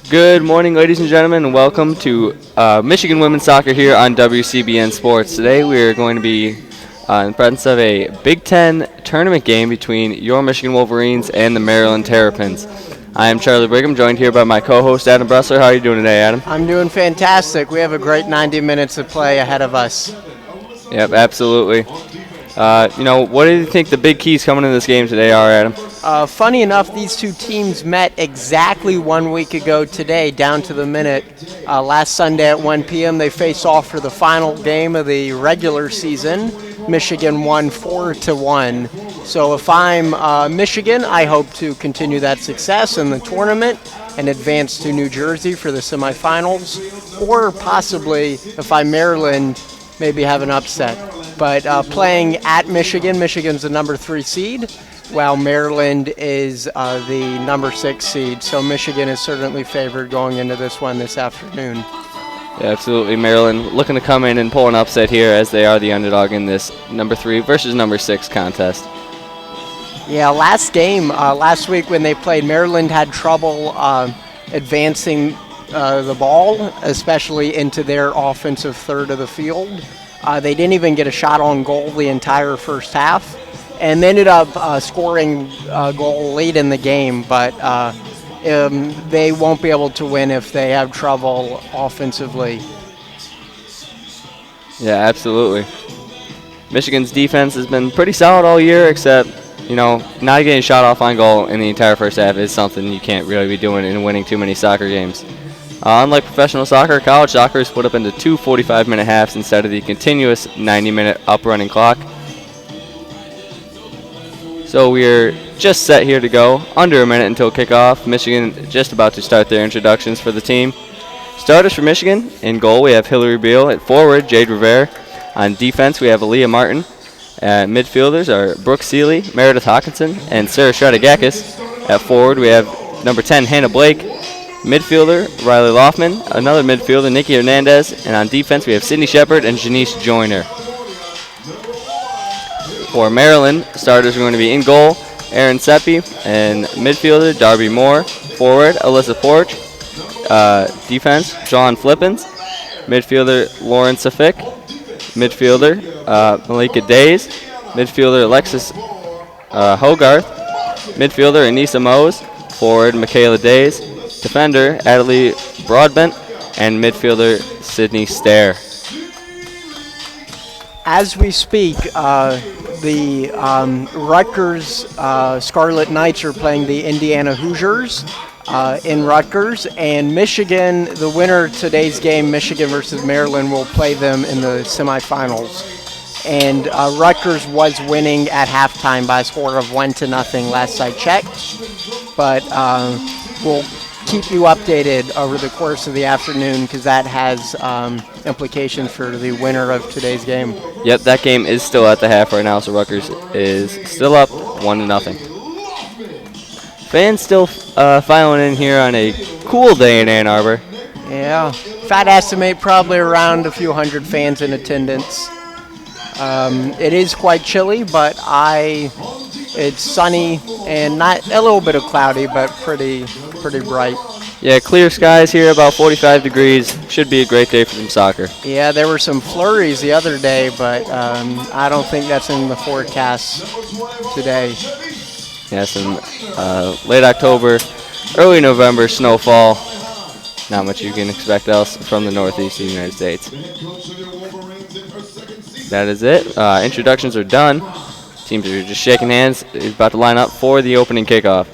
Good morning, ladies and gentlemen, and welcome to Michigan Women's Soccer here on WCBN Sports. Today we are going to be in presence of a Big Ten tournament game between your Michigan Wolverines and the Maryland Terrapins. I am Charlie Brigham, joined here by my co-host Adam Bressler. How are you doing today, Adam? I'm doing fantastic. We have a great 90 minutes of play ahead of us. Yep, absolutely. What do you think the big keys coming into this game today are, Adam? Funny enough, these two teams met exactly 1 week ago today, down to the minute. Last Sunday at 1 p.m., they faced off for the final game of the regular season. Michigan won 4-1. So if I'm Michigan, I hope to continue that success in the tournament and advance to New Jersey for the semifinals. Or possibly, if I'm Maryland, maybe have an upset. But playing at Michigan, Michigan's the number 3 seed, while Maryland is the number 6 seed. So Michigan is certainly favored going into this one this afternoon. Yeah, absolutely. Maryland looking to come in and pull an upset here as they are the underdog in this number 3 versus number 6 contest. Yeah, last week when they played, Maryland had trouble advancing the ball, especially into their offensive third of the field. They didn't even get a shot on goal the entire first half, and they ended up scoring a goal late in the game, but they won't be able to win if they have trouble offensively. Yeah, absolutely. Michigan's defense has been pretty solid all year, except, not getting shot off on goal in the entire first half is something you can't really be doing in winning too many soccer games. Unlike professional soccer, college soccer is split up into 2 45-minute halves instead of the continuous 90-minute up-running clock. So we're just set here to go, under a minute until kickoff. Michigan just about to start their introductions for the team. Starters for Michigan, in goal we have Hillary Beal. At forward, Jade Rivera. On defense we have Aliyah Martin. Midfielders are Brooke Seeley, Meredith Hawkinson, and Sarah Shradagakis. At forward we have number 10, Hannah Blake. Midfielder, Riley Loftman. Another midfielder, Nikki Hernandez. And on defense, we have Sydney Shepard and Janice Joyner. For Maryland, starters are going to be in goal, Aaron Seppi. And midfielder, Darby Moore. Forward, Alyssa Porch. Defense, John Flippins. Midfielder, Lauren Safik. Midfielder, Malika Days. Midfielder, Alexis Hogarth. Midfielder, Anissa Mose. Forward, Michaela Days. Defender, Natali Broadbent, and midfielder, Sydney Stair. As we speak, the Rutgers Scarlet Knights are playing the Indiana Hoosiers in Rutgers, and Michigan, the winner of today's game, Michigan versus Maryland, will play them in the semifinals. And Rutgers was winning at halftime by a score of 1-0 last I checked, but we'll keep you updated over the course of the afternoon because that has implications for the winner of today's game. Yep, that game is still at the half right now, so Rutgers is still up 1-0. Fans still filing in here on a cool day in Ann Arbor. Yeah, if I'd estimate probably around a few hundred fans in attendance. It is quite chilly, but it's sunny and not a little bit of cloudy, but pretty bright. Yeah, clear skies here, about 45 degrees. Should be a great day for some soccer. Yeah, there were some flurries the other day, but I don't think that's in the forecast today. Yeah, some late October, early November snowfall. Not much you can expect else from the northeast of the United States. That is it. Introductions are done. Teams are just shaking hands. It's about to line up for the opening kickoff.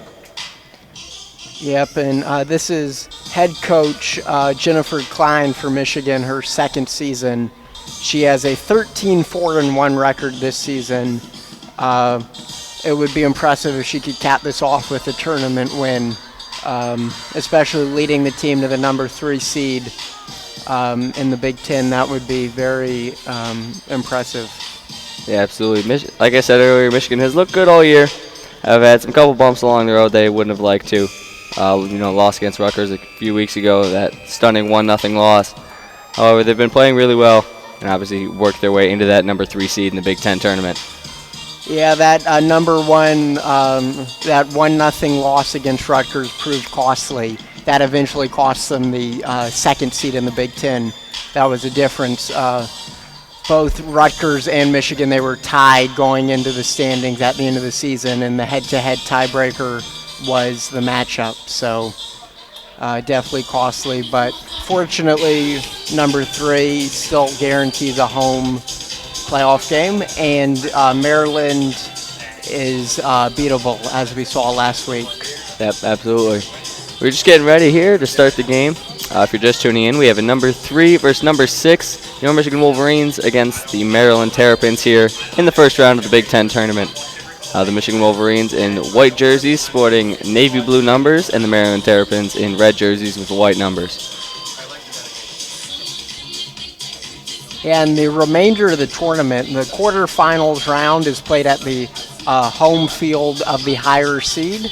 Yep, and this is head coach Jennifer Klein for Michigan, her second season. She has a 13-4-1 record this season. It would be impressive if she could cap this off with a tournament win, especially leading the team to the number 3 seed in the Big Ten. That would be very impressive. Yeah, absolutely. Like I said earlier, Michigan has looked good all year. Have had some couple bumps along the road they wouldn't have liked to. Lost against Rutgers a few weeks ago, that stunning 1-0 loss. However, they've been playing really well and obviously worked their way into that number 3 seed in the Big Ten tournament. Yeah, that that 1-0 loss against Rutgers proved costly. That eventually cost them the second seed in the Big Ten. That was the difference. Both Rutgers and Michigan, they were tied going into the standings at the end of the season, and the head-to-head tiebreaker was the matchup. So definitely costly, but fortunately, number 3 still guarantees a home playoff game, and Maryland is beatable, as we saw last week. Yep, absolutely. We're just getting ready here to start the game. If you're just tuning in, we have a number 3 versus number 6, New Michigan Wolverines against the Maryland Terrapins here in the first round of the Big Ten tournament. The Michigan Wolverines in white jerseys sporting navy blue numbers, and the Maryland Terrapins in red jerseys with white numbers. And the remainder of the tournament, the quarterfinals round is played at the home field of the higher seed,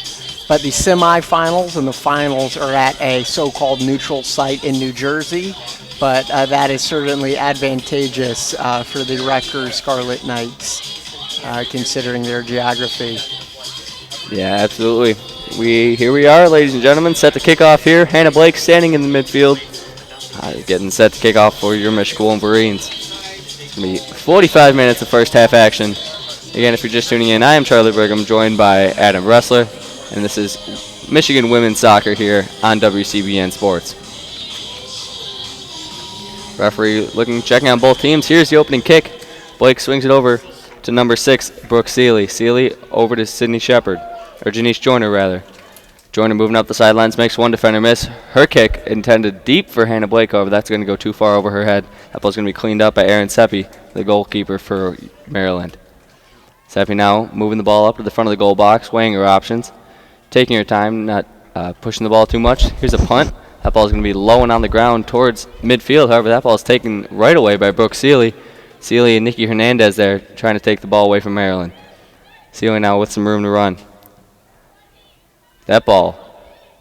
but the semifinals and the finals are at a so-called neutral site in New Jersey, but that is certainly advantageous for the Rutgers Scarlet Knights, considering their geography. Yeah, absolutely. Here we are, ladies and gentlemen, set to kick off here. Hannah Blake standing in the midfield, getting set to kick off for your Michigan Wolverines. It's going to be 45 minutes of first half action. Again, if you're just tuning in, I am Charlie Brigham, joined by Adam Ressler, and this is Michigan Women's Soccer here on WCBN Sports. Referee checking on both teams. Here's the opening kick. Blake swings it over to number 6, Brooke Seeley. Seeley over to Sydney Shepard, or Janice Joyner, rather. Joyner moving up the sidelines, makes one defender miss. Her kick intended deep for Hannah Blake, however, that's going to go too far over her head. That ball's going to be cleaned up by Erin Seppi, the goalkeeper for Maryland. Seppi now moving the ball up to the front of the goal box, weighing her options, taking her time, not pushing the ball too much. Here's a punt. That ball's going to be low and on the ground towards midfield. However, that ball is taken right away by Brooke Seeley. Seeley and Nikki Hernandez there trying to take the ball away from Maryland. Seeley now with some room to run. That ball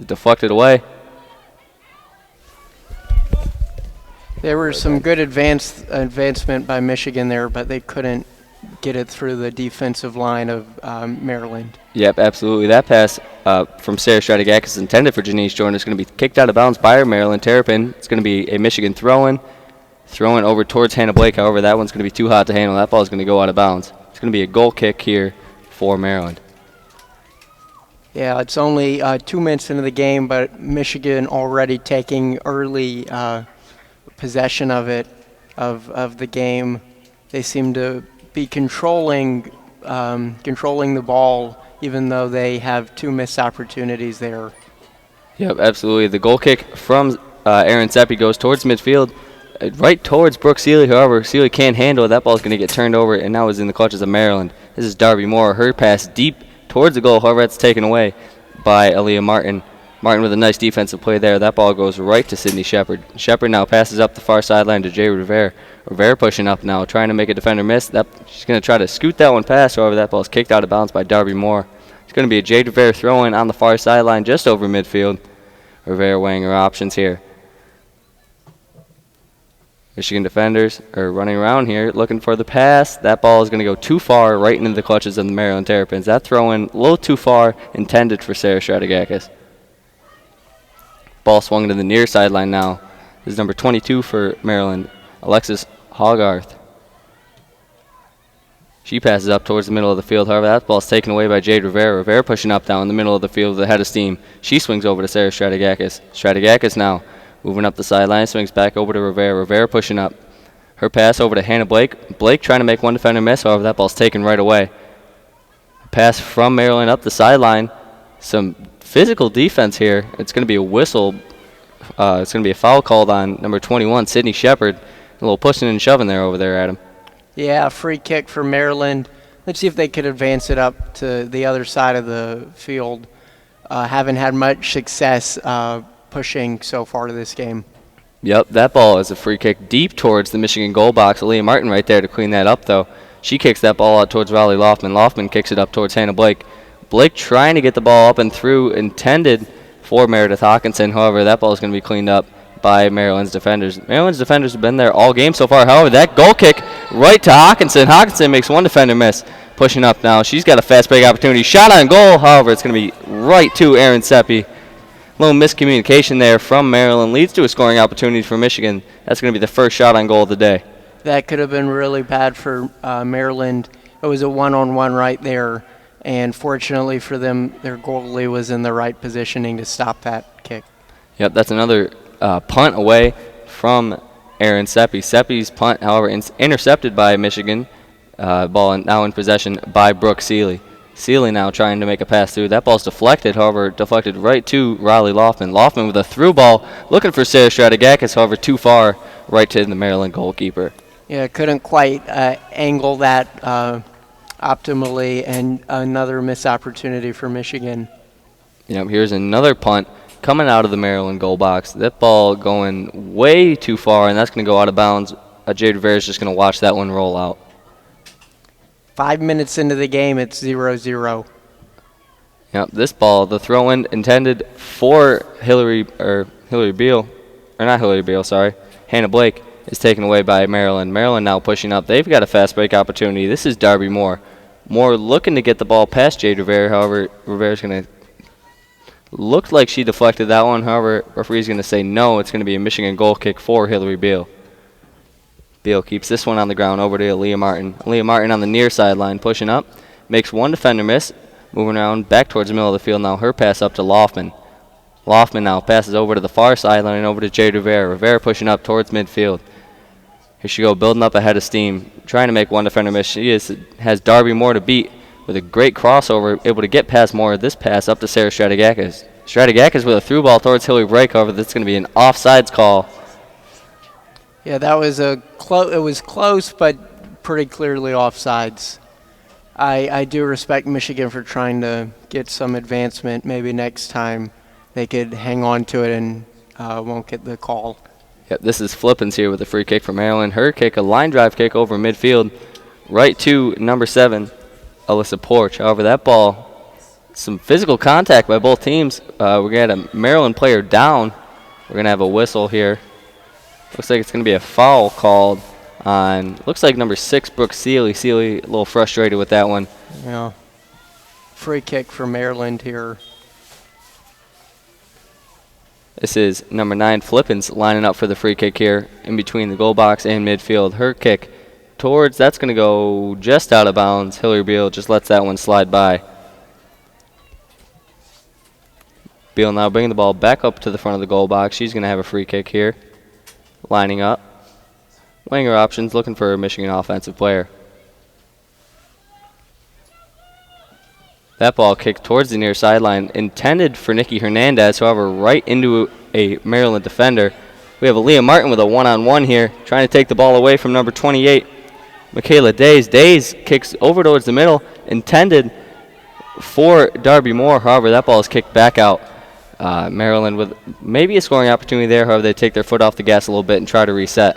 is deflected away. There was some good advancement by Michigan there, but they couldn't get it through the defensive line of Maryland. Yep, absolutely. That pass from Sarah Stratigakis intended for Janice Jordan is going to be kicked out of bounds by her Maryland Terrapin. It's going to be a Michigan throw-in over towards Hannah Blake. However, that one's going to be too hot to handle. That ball is going to go out of bounds. It's going to be a goal kick here for Maryland. Yeah, it's only 2 minutes into the game, but Michigan already taking early possession of the game. They seem to be controlling the ball, even though they have 2 missed opportunities there. Yep, absolutely. The goal kick from Erin Seppi goes towards midfield, right towards Brooke Seeley. However, Seeley can't handle it. That ball is going to get turned over, and now is in the clutches of Maryland. This is Darby Moore. Her pass deep towards the goal. However, that's taken away by Aliyah Martin. Martin with a nice defensive play there. That ball goes right to Sydney Shepard. Shepard now passes up the far sideline to Jay Rivera. Rivera pushing up now, trying to make a defender miss. She's going to try to scoot that one past. However, that ball is kicked out of bounds by Darby Moore. It's going to be a Jay Rivera throw-in on the far sideline just over midfield. Rivera weighing her options here. Michigan defenders are running around here looking for the pass. That ball is going to go too far right into the clutches of the Maryland Terrapins. That throw-in a little too far, intended for Sarah Stratigakis. Ball swung to the near sideline now. This is number 22 for Maryland, Alexis Hogarth. She passes up towards the middle of the field. However, that ball is taken away by Jade Rivera. Rivera pushing up down the middle of the field with a head of steam. She swings over to Sarah Stratigakis. Stratigakis now moving up the sideline, swings back over to Rivera. Rivera pushing up. Her pass over to Hannah Blake. Blake trying to make one defender miss. However, that ball's taken right away. Pass from Maryland up the sideline. Some physical defense here. It's going to be a whistle. It's going to be a foul called on number 21, Sydney Shepard. A little pushing and shoving there over there, Adam. Yeah, free kick for Maryland. Let's see if they could advance it up to the other side of the field. Haven't had much success pushing so far to this game. Yep, that ball is a free kick deep towards the Michigan goal box. Aliyah Martin right there to clean that up, though. She kicks that ball out towards Riley Loftman. Loftman kicks it up towards Hannah Blake. Blake trying to get the ball up and through, intended for Meredith Hawkinson. However, that ball is going to be cleaned up by Maryland's defenders. Maryland's defenders have been there all game so far. However, that goal kick right to Hawkinson. Hawkinson makes one defender miss. pushing up now. She's got a fast break opportunity. Shot on goal, however, it's going to be right to Aaron Seppi. A little miscommunication there from Maryland leads to a scoring opportunity for Michigan. That's going to be the first shot on goal of the day. That could have been really bad for Maryland. It was a one-on-one right there, and fortunately for them, their goalie was in the right positioning to stop that kick. Yep, that's another punt away from Aaron Seppi. Seppi's punt, however, intercepted by Michigan. Ball now in possession by Brooke Seeley. Seeley now trying to make a pass through. That ball's deflected, however, deflected right to Riley Loftman. Loftman with a through ball, looking for Sarah Stratigakis, however, too far, right to the Maryland goalkeeper. Yeah, couldn't quite angle that optimally, and another missed opportunity for Michigan. Yep, here's another punt coming out of the Maryland goal box. That ball going way too far, and that's going to go out of bounds. Jade Rivera is just going to watch that one roll out. 5 minutes into the game, it's 0-0. Yep, this ball, the throw-in intended for Hillary Beal, or not Hillary Beal, sorry, Hannah Blake, is taken away by Maryland. Maryland now pushing up. They've got a fast break opportunity. This is Darby Moore. Moore looking to get the ball past Jade Rivera, however, Rivera's going to looked like she deflected that one, however, referee's going to say no. It's going to be a Michigan goal kick for Hillary Beal. Beal keeps this one on the ground over to Aliyah Martin. Aliyah Martin on the near sideline pushing up. Makes one defender miss. Moving around back towards the middle of the field now. Her pass up to Loftman. Loftman now passes over to the far sideline and over to Jade Rivera. Rivera pushing up towards midfield. Here she go, building up ahead of steam. Trying to make one defender miss. She has Darby Moore to beat with a great crossover. Able to get past Moore. This pass up to Sarah Stratigakis. Stratigakis with a through ball towards Hillary Brake. However, that's going to be an offsides call. Yeah, that was it was close, but pretty clearly offsides. I do respect Michigan for trying to get some advancement. Maybe next time they could hang on to it and won't get the call. Yep, this is Flippins here with a free kick for Maryland. Her kick, a line drive kick over midfield, right to number 7, Alyssa Porch. However, that ball, some physical contact by both teams. We're going to have a Maryland player down. We're going to have a whistle here. Looks like it's going to be a foul called on, looks like number 6, Brooke Seeley. Seeley a little frustrated with that one. Yeah. Free kick for Maryland here. This is number 9, Flippins, lining up for the free kick here in between the goal box and midfield. Her kick towards, that's going to go just out of bounds. Hillary Beal just lets that one slide by. Beal now bringing the ball back up to the front of the goal box. She's going to have a free kick here. Lining up. Weighing her options, looking for a Michigan offensive player. That ball kicked towards the near sideline, intended for Nikki Hernandez, however, right into a Maryland defender. We have Aliyah Martin with a one-on-one here, trying to take the ball away from number 28, Michaela Days. Days kicks over towards the middle, intended for Darby Moore. However, that ball is kicked back out. Maryland with maybe a scoring opportunity there. However, they take their foot off the gas a little bit and try to reset.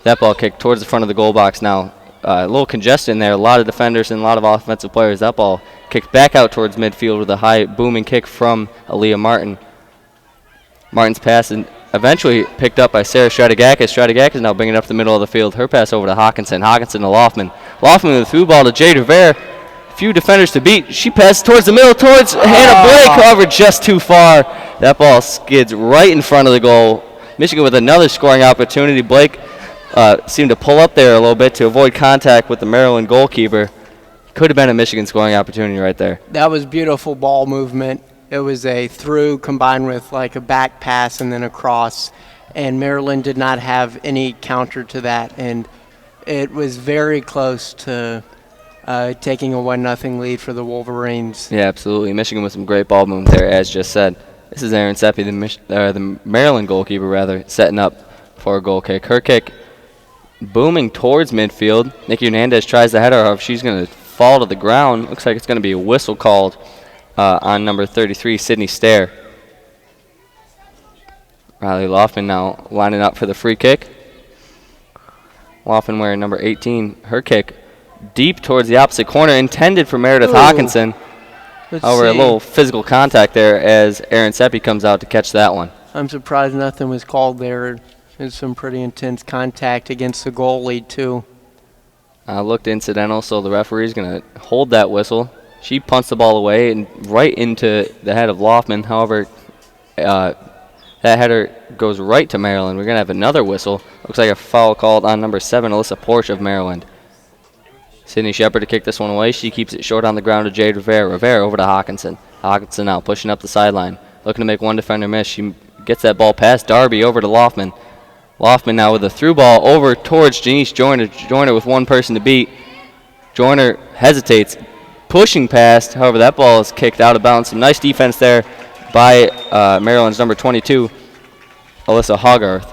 That ball kicked towards the front of the goal box now. A little congestion there. A lot of defenders and a lot of offensive players. That ball kicked back out towards midfield with a high booming kick from Aliyah Martin. Martin's pass and eventually picked up by Sarah Stratigakis. Stratigakis now bringing it up the middle of the field. Her pass over to Hawkinson. Hawkinson to Loftman. Loftman with a through ball to Jade Rivera. Few defenders to beat. She passes towards the middle, towards Hannah Blake. However, just too far. That ball skids right in front of the goal. Michigan with another scoring opportunity. Blake seemed to pull up there a little bit to avoid contact with the Maryland goalkeeper. Could have been a Michigan scoring opportunity right there. That was beautiful ball movement. It was a through combined with like a back pass and then a cross. And Maryland did not have any counter to that. And it was very close to taking a 1-0 lead for the Wolverines. Yeah, absolutely. Michigan with some great ball movement there, as just said. This is Aaron Seppi, the Maryland goalkeeper, setting up for a goal kick. Her kick booming towards midfield. Nikki Hernandez tries to head her. She's going to fall to the ground. Looks like it's going to be a whistle called on number 33, Sydney Stair. Riley Loftman now lining up for the free kick. Loftman wearing number 18. Her kick deep towards the opposite corner, intended for Meredith Hawkinson. However, a little physical contact there as Aaron Seppi comes out to catch that one. I'm surprised nothing was called there. There's some pretty intense contact against the goalie, too. Looked incidental, so the referee's going to hold that whistle. She punts the ball away and right into the head of Loffman. However, that header goes right to Maryland. We're going to have another whistle. Looks like a foul called on number 7, Alyssa Porsche of Maryland. Sydney Shepard to kick this one away. She keeps it short on the ground to Jade Rivera. Rivera over to Hawkinson. Hawkinson now pushing up the sideline. Looking to make one defender miss. She gets that ball past Darby over to Loffman. Loffman now with a through ball over towards Janice Joyner. Joyner with one person to beat. Joyner hesitates, pushing past. However, that ball is kicked out of bounds. Some nice defense there by Maryland's number 22, Alyssa Hogarth.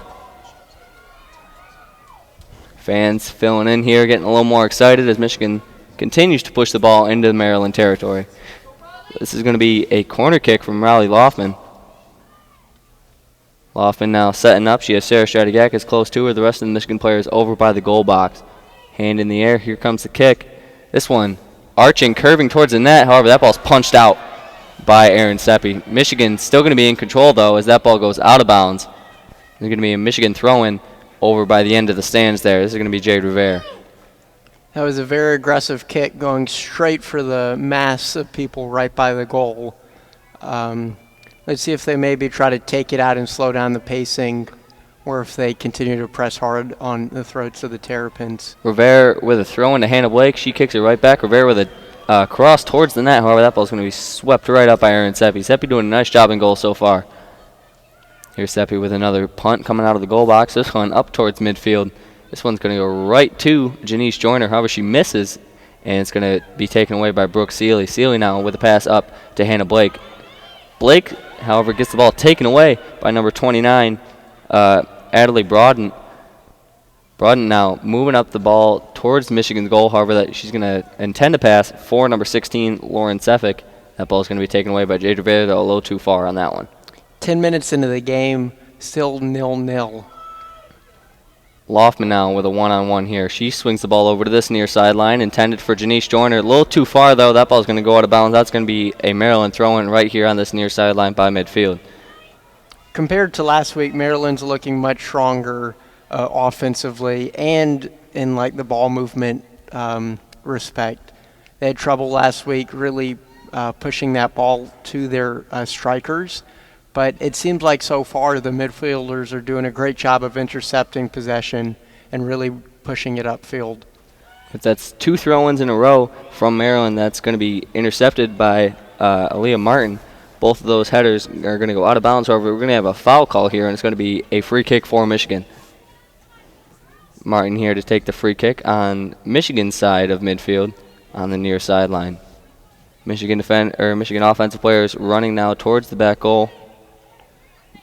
Fans filling in here, getting a little more excited as Michigan continues to push the ball into the Maryland territory. This is going to be a corner kick from Riley Loffman. Loffman now setting up. She has Sarah Stratigakis close to her. The rest of the Michigan players over by the goal box. Hand in the air. Here comes the kick. This one arching, curving towards the net. However, that ball's punched out by Aaron Seppi. Michigan still going to be in control, though, as that ball goes out of bounds. There's going to be a Michigan throw-in over by the end of the stands there. This is going to be Jade Rivera. That was a very aggressive kick going straight for the mass of people right by the goal. Let's see if they maybe try to take it out and slow down the pacing, or if they continue to press hard on the throats of the Terrapins. Rivera with a throw into Hannah Blake. She kicks it right back. Rivera with a cross towards the net. However, that ball's going to be swept right up by Aaron Seppi. Seppi doing a nice job in goal so far. Here's Seppi with another punt coming out of the goal box. This one up towards midfield. This one's going to go right to Janice Joyner. However, she misses, and it's going to be taken away by Brooke Seeley. Seeley now with a pass up to Hannah Blake. Blake, however, gets the ball taken away by number 29, Natali Broadbent. Broadbent now moving up the ball towards Michigan's goal. However, that she's going to intend to pass for number 16, Lauren Seffick. That ball is going to be taken away by Jade Rivera, though a little too far on that one. 10 minutes into the game, still 0-0. Loffman now with a one-on-one here. She swings the ball over to this near sideline, intended for Janice Joyner. A little too far, though. That ball's going to go out of bounds. That's going to be a Maryland throw-in right here on this near sideline by midfield. Compared to last week, Maryland's looking much stronger offensively and in like the ball movement respect. They had trouble last week really pushing that ball to their strikers. But it seems like so far the midfielders are doing a great job of intercepting possession and really pushing it upfield. But that's 2 throw-ins in a row from Maryland that's going to be intercepted by Aliyah Martin. Both of those headers are going to go out of bounds. However, we're going to have a foul call here, and it's going to be a free kick for Michigan. Martin here to take the free kick on Michigan's side of midfield on the near sideline. Michigan offensive players running now towards the back goal.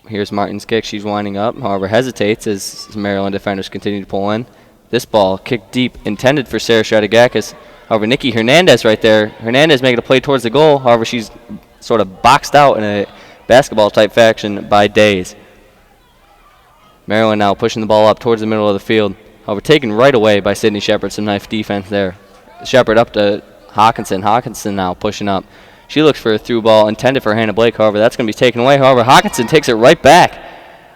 Here's Martin's kick. She's winding up. However, hesitates as Maryland defenders continue to pull in. This ball kicked deep, intended for Sarah Stratigakis. However, Nikki Hernandez right there. Hernandez making a play towards the goal. However, she's sort of boxed out in a basketball-type fashion by Days. Maryland now pushing the ball up towards the middle of the field. However, taken right away by Sydney Shepard. Some nice defense there. Shepard up to Hawkinson. Hawkinson now pushing up. She looks for a through ball intended for Hannah Blake. However, that's going to be taken away. However, Hawkinson takes it right back.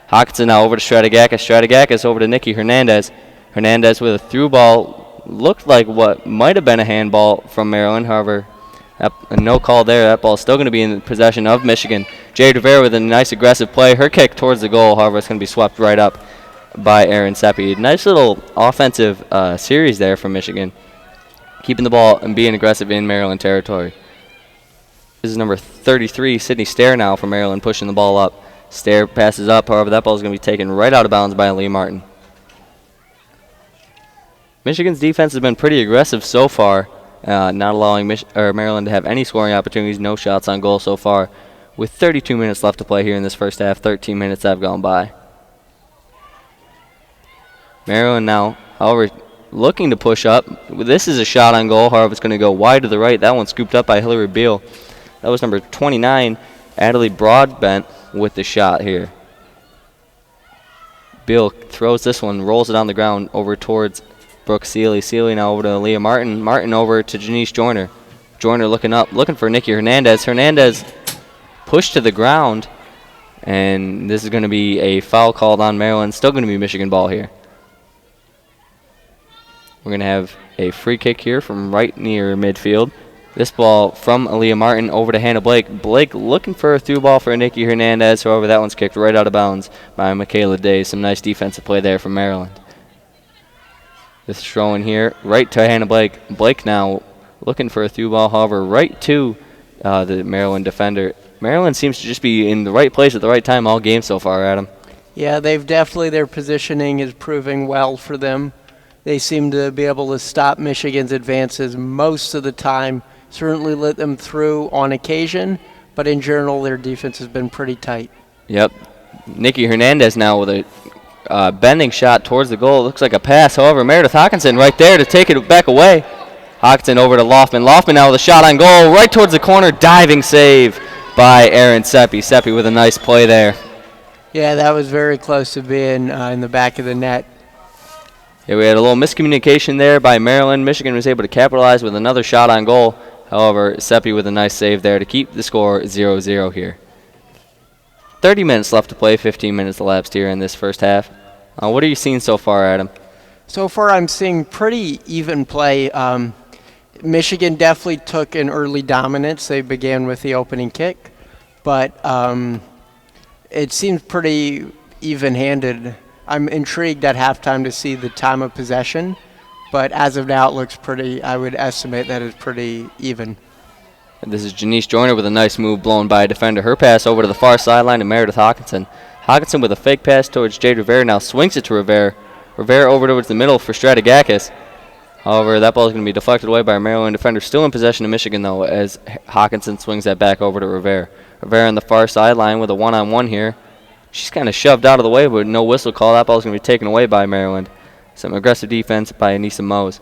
Hawkinson now over to Stratigakis. Stratigakis over to Nikki Hernandez. Hernandez with a through ball. Looked like what might have been a handball from Maryland. However, no call there. That ball is still going to be in possession of Michigan. Jade Rivera with a nice aggressive play. Her kick towards the goal. However, it's going to be swept right up by Aaron Seppi. Nice little offensive series there from Michigan. Keeping the ball and being aggressive in Maryland territory. This is number 33, Sydney Stair now for Maryland, pushing the ball up. Stair passes up. However, that ball is going to be taken right out of bounds by Aliyah Martin. Michigan's defense has been pretty aggressive so far, not allowing Maryland to have any scoring opportunities, no shots on goal so far. With 32 minutes left to play here in this first half, 13 minutes have gone by. Maryland now, however, looking to push up. This is a shot on goal. However, it's going to go wide to the right. That one scooped up by Hillary Beal. That was number 29, Natali Broadbent, with the shot here. Beal throws this one, rolls it on the ground over towards Brooke Seeley. Seeley now over to Aliyah Martin. Martin over to Janice Joyner. Joyner looking up, looking for Nikki Hernandez. Hernandez pushed to the ground, and this is going to be a foul called on Maryland. Still going to be Michigan ball here. We're going to have a free kick here from right near midfield. This ball from Aliyah Martin over to Hannah Blake. Blake looking for a through ball for Nikki Hernandez. However, that one's kicked right out of bounds by Michaela Day. Some nice defensive play there from Maryland. This throw in here right to Hannah Blake. Blake now looking for a through ball, however, right to the Maryland defender. Maryland seems to just be in the right place at the right time all game so far, Adam. Yeah, their positioning is proving well for them. They seem to be able to stop Michigan's advances most of the time. Certainly let them through on occasion, but in general, their defense has been pretty tight. Yep. Nikki Hernandez now with a bending shot towards the goal. Looks like a pass. However, Meredith Hawkinson right there to take it back away. Hawkinson over to Loftman. Loftman now with a shot on goal right towards the corner. Diving save by Aaron Seppi. Seppi with a nice play there. Yeah, that was very close to being in the back of the net. Yeah, we had a little miscommunication there by Maryland. Michigan was able to capitalize with another shot on goal. However, Seppi with a nice save there to keep the score 0-0 here. 30 minutes left to play, 15 minutes elapsed here in this first half. What are you seeing so far, Adam? So far, I'm seeing pretty even play. Michigan definitely took an early dominance. They began with the opening kick, but it seems pretty even-handed. I'm intrigued at halftime to see the time of possession, but as of now, it looks pretty, I would estimate that it's pretty even. And this is Janice Joyner with a nice move blown by a defender. Her pass over to the far sideline to Meredith Hawkinson. Hawkinson with a fake pass towards Jade Rivera, now swings it to Rivera. Rivera over towards the middle for Stratigakis. However, that ball is going to be deflected away by a Maryland defender. Still in possession of Michigan, though, as Hawkinson swings that back over to Rivera. Rivera on the far sideline with a one-on-one here. She's kind of shoved out of the way, but no whistle call. That ball is going to be taken away by Maryland. Some aggressive defense by Anissa Mose.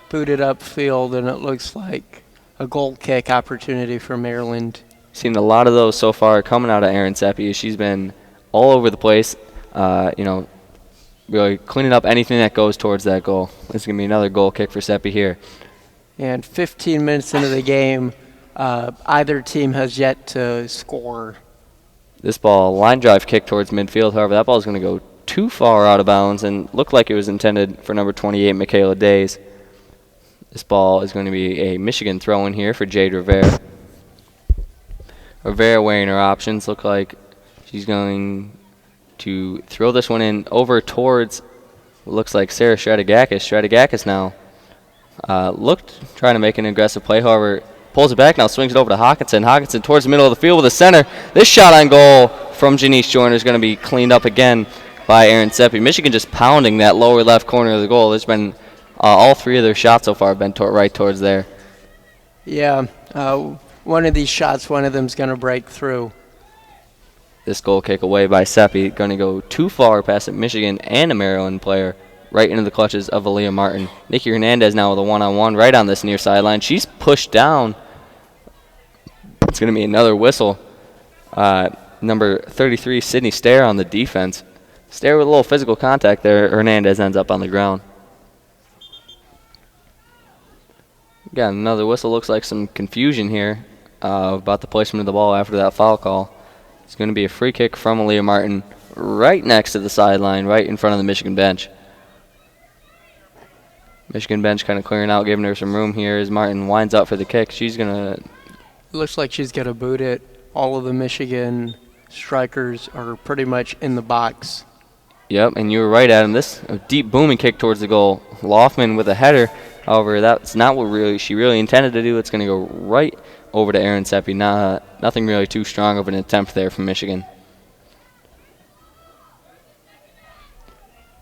Booted upfield, and it looks like a goal kick opportunity for Maryland. Seen a lot of those so far coming out of Aaron Seppi. She's been all over the place, really cleaning up anything that goes towards that goal. This is going to be another goal kick for Seppi here. And 15 minutes into the game, either team has yet to score. This ball, line drive kick towards midfield. However, that ball is going to go too far out of bounds and looked like it was intended for number 28, Michaela Days. This ball is going to be a Michigan throw-in here for Jade Rivera. Rivera weighing her options. Look like she's going to throw this one in over towards what looks like Sarah Stratigakis. Stratigakis now trying to make an aggressive play. However, pulls it back now, swings it over to Hawkinson. Hawkinson towards the middle of the field with a center. This shot on goal from Janice Joyner is going to be cleaned up again by Aaron Seppi. Michigan just pounding that lower left corner of the goal. There's been all three of their shots so far have been right towards there. Yeah, one of these shots, one of them's going to break through. This goal kick away by Seppi, going to go too far past a Michigan and a Maryland player, right into the clutches of Aliyah Martin. Nikki Hernandez now with a one-on-one right on this near sideline. She's pushed down. It's going to be another whistle. Number 33, Sydney Stair on the defense. Stair with a little physical contact there. Hernandez ends up on the ground. Got another whistle. Looks like some confusion here about the placement of the ball after that foul call. It's going to be a free kick from Aliyah Martin right next to the sideline, right in front of the Michigan bench. Michigan bench kind of clearing out, giving her some room here as Martin winds up for the kick. She's going to... Looks like she's going to boot it. All of the Michigan strikers are pretty much in the box. Yep, and you were right, Adam. This a deep booming kick towards the goal. Loftman with a header. However, that's not what she really intended to do. It's going to go right over to Aaron Seppi. Nothing really too strong of an attempt there from Michigan.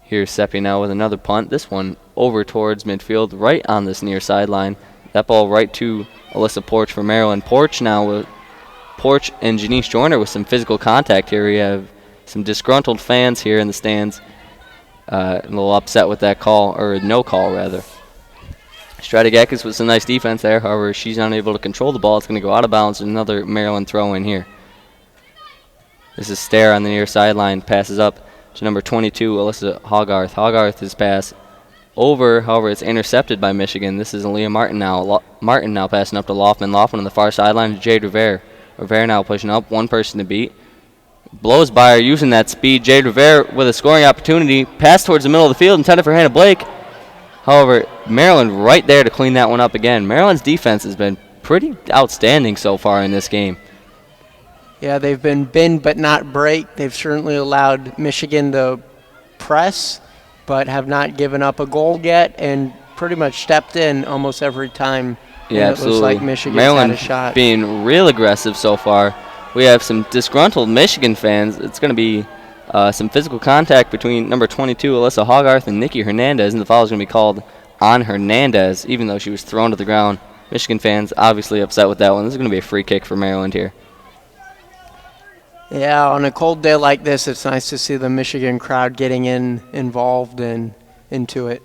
Here's Seppi now with another punt. This one over towards midfield, right on this near sideline. That ball right to Alyssa Porch for Maryland. Porch now with Porch and Janice Joyner with some physical contact here. We have some disgruntled fans here in the stands. A little upset with that call, or no call rather. Stratigakis with some nice defense there. However, she's unable to control the ball. It's going to go out of bounds. Another Maryland throw in here. This is Stair on the near sideline. Passes up to number 22, Alyssa Hogarth. Hogarth's pass over. However, it's intercepted by Michigan. This is Aliyah Martin now. Martin now passing up to Loftman. Loftman on the far sideline to Jade Rivera. Rivera now pushing up. One person to beat. blows by her, using that speed. Jade Rivera with a scoring opportunity. Pass towards the middle of the field, intended for Hannah Blake. However, Maryland right there to clean that one up again. Maryland's defense has been pretty outstanding so far in this game. Yeah, they've been bend but not break. They've certainly allowed Michigan to press, but have not given up a goal yet, and pretty much stepped in almost every time. Yeah, it absolutely. looks like Michigan's Maryland had a shot. being real aggressive so far. We have some disgruntled Michigan fans. It's going to be some physical contact between number 22, Alyssa Hogarth, and Nikki Hernandez, and the foul is going to be called on Hernandez, even though she was thrown to the ground. Michigan fans obviously upset with that one. This is going to be a free kick for Maryland here. Yeah, on a cold day like this, it's nice to see the Michigan crowd getting involved and into it.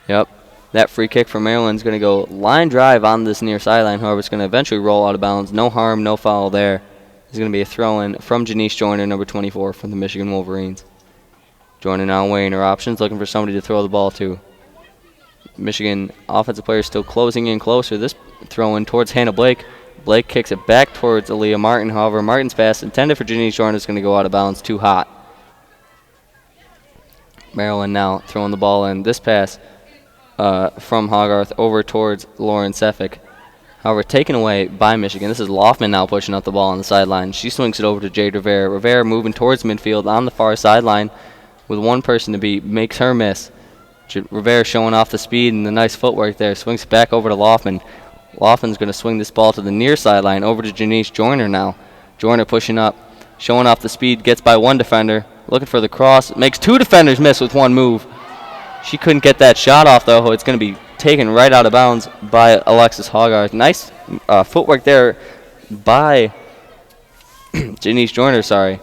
Yep. That free kick for Maryland is going to go line drive on this near sideline. However, it's going to eventually roll out of bounds. No harm, no foul there. It's going to be a throw-in from Janice Joyner, number 24, from the Michigan Wolverines. Joyner now weighing her options, looking for somebody to throw the ball to. Michigan offensive players still closing in closer. This throw-in towards Hannah Blake. Blake kicks it back towards Aliyah Martin. However, Martin's pass intended for Janice Joyner is going to go out of bounds, too hot. Maryland now throwing the ball in. This pass from Hogarth over towards Lauren Sefik. However, taken away by Michigan. This is Loftman now pushing up the ball on the sideline. She swings it over to Jade Rivera. Rivera moving towards midfield on the far sideline with one person to beat. Makes her miss. Rivera showing off the speed and the nice footwork there. Swings it back over to Loftman. Loftman's going to swing this ball to the near sideline over to Janice Joyner now. Joyner pushing up, showing off the speed, gets by one defender. Looking for the cross. Makes two defenders miss with one move. She couldn't get that shot off, though. It's going to be taken right out of bounds by Alexis Hogarth. Nice footwork there by Janice Joyner, sorry.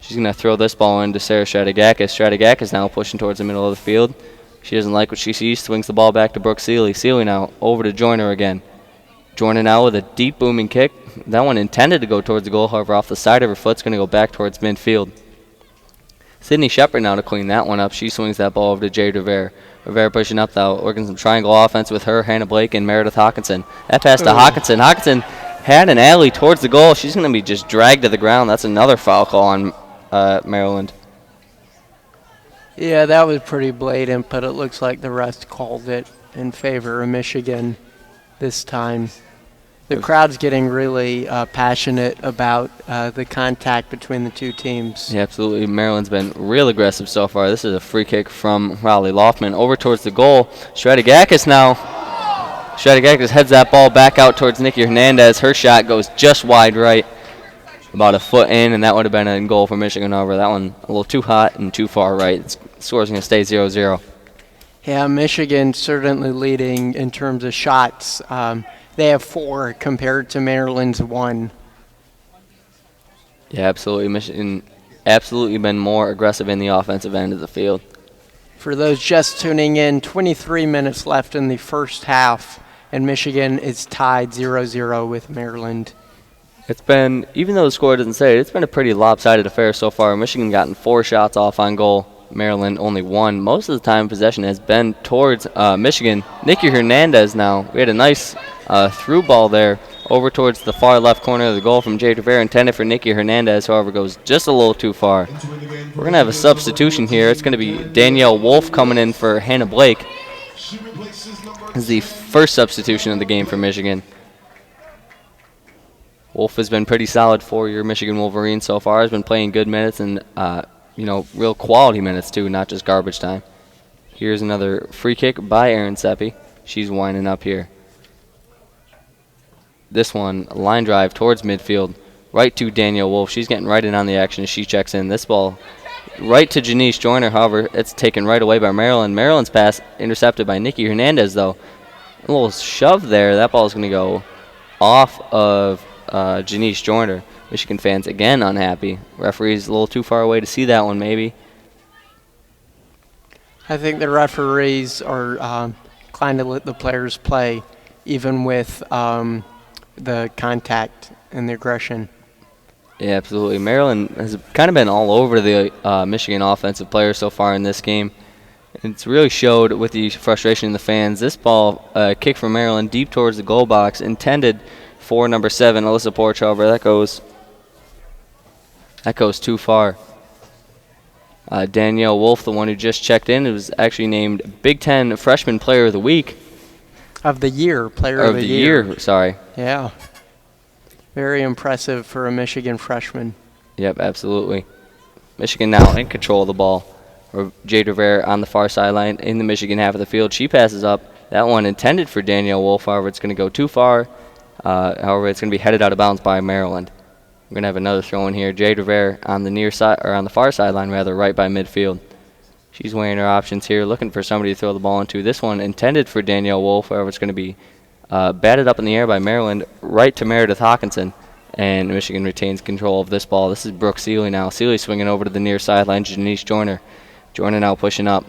She's going to throw this ball into Sarah Stratigakis. Stratigakis now pushing towards the middle of the field. She doesn't like what she sees. Swings the ball back to Brooke Seeley. Seeley now over to Joyner again. Joyner now with a deep booming kick. That one intended to go towards the goal. However, off the side of her foot, it's going to go back towards midfield. Sydney Shepard now to clean that one up. She swings that ball over to Jade Rivera. Rivera pushing up, though, working some triangle offense with her, Hannah Blake, and Meredith Hawkinson. That pass to Hawkinson. Hawkinson had an alley towards the goal. She's going to be just dragged to the ground. That's another foul call on Maryland. Yeah, that was pretty blatant, but it looks like the rest called it in favor of Michigan this time. The crowd's getting really passionate about the contact between the two teams. Yeah, absolutely. Maryland's been real aggressive so far. This is a free kick from Riley Loftman over towards the goal. Stratigakis now. Stratigakis heads that ball back out towards Nikki Hernandez. Her shot goes just wide right, about a foot in, and that would have been a goal for Michigan. However, that one a little too hot and too far right. The score's going to stay 0-0. Yeah, Michigan certainly leading in terms of shots. They have 4 compared to Maryland's 1. Yeah, absolutely. Michigan absolutely been more aggressive in the offensive end of the field. For those just tuning in, 23 minutes left in the first half, and Michigan is tied 0-0 with Maryland. It's been, even though the score doesn't say it, it's been a pretty lopsided affair so far. Michigan gotten 4 shots off on goal. Maryland only 1. Most of the time possession has been towards Michigan. Nikki Hernandez now. We had a nice through ball there over towards the far left corner of the goal from Jade Rivera, intended for Nikki Hernandez, however, goes just a little too far. We're going to have a substitution here. It's going to be Danielle Wolff coming in for Hannah Blake. This is the first substitution of the game for Michigan. Wolff has been pretty solid for your Michigan Wolverines so far. Has been playing good minutes and, real quality minutes too, not just garbage time. Here's another free kick by Erin Seppi. She's winding up here. This one, line drive towards midfield, right to Danielle Wolff. She's getting right in on the action as she checks in. This ball right to Janice Joyner. However, it's taken right away by Maryland. Maryland's pass intercepted by Nikki Hernandez, though. A little shove there. That ball is going to go off of Janice Joyner. Michigan fans again unhappy. Referee's a little too far away to see that one, maybe. I think the referees are inclined to let the players play, even with the contact and the aggression. Yeah, absolutely. Maryland has kind of been all over the Michigan offensive players so far in this game. It's really showed with the frustration in the fans. This ball, kick from Maryland deep towards the goal box, intended for number 7, Alyssa Porch. However, that goes That goes too far. Danielle Wolff, the one who just checked in, was actually named Big Ten Freshman Player of the Week. Of the year, Player of the year. Sorry. Yeah. Very impressive for a Michigan freshman. Yep, absolutely. Michigan now in control of the ball. Jade Rivera on the far sideline in the Michigan half of the field. She passes up. That one intended for Danielle Wolff. However, it's going to go too far. However, it's going to be headed out of bounds by Maryland. We're going to have another throw in here. Jade Rivera on the near side, or on the far sideline rather, right by midfield. She's weighing her options here, looking for somebody to throw the ball into. This one intended for Danielle Wolff. However, it's going to be batted up in the air by Maryland, right to Meredith Hawkinson. And Michigan retains control of this ball. This is Brooke Seeley now. Seeley swinging over to the near sideline. Janice Joyner. Joyner now pushing up.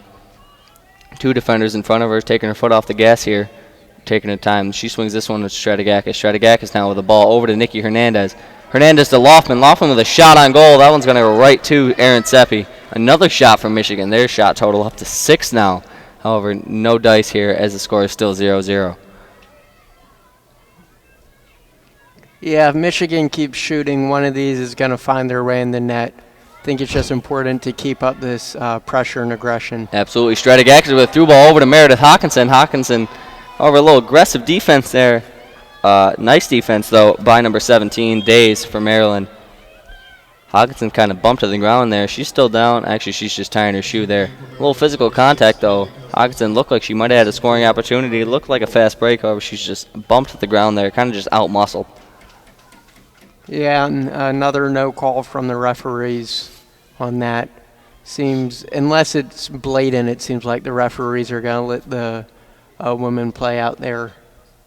Two defenders in front of her, taking her foot off the gas here, taking her time. She swings this one to Stratigakis. Stratigakis now with the ball over to Nikki Hernandez. Hernandez to Loftman. Loftman with a shot on goal. That one's going to go right to Aaron Seppi. Another shot from Michigan. Their shot total up to 6 now. However, no dice here as the score is still 0-0. Yeah, if Michigan keeps shooting, one of these is going to find their way in the net. I think it's just important to keep up this pressure and aggression. Absolutely. Stratigakis with a through ball over to Meredith Hawkinson. Hawkinson, over a little aggressive defense there. Nice defense, though, by number 17, Days for Maryland. Hawkinson kind of bumped to the ground there. She's still down. Actually, she's just tying her shoe there. A little physical contact, though. Hawkinson looked like she might have had a scoring opportunity. It looked like a fast break, however, she's just bumped to the ground there, kind of just out-muscled. Yeah, and another no call from the referees on that. Seems, unless it's blatant, it seems like the referees are going to let the women play out there.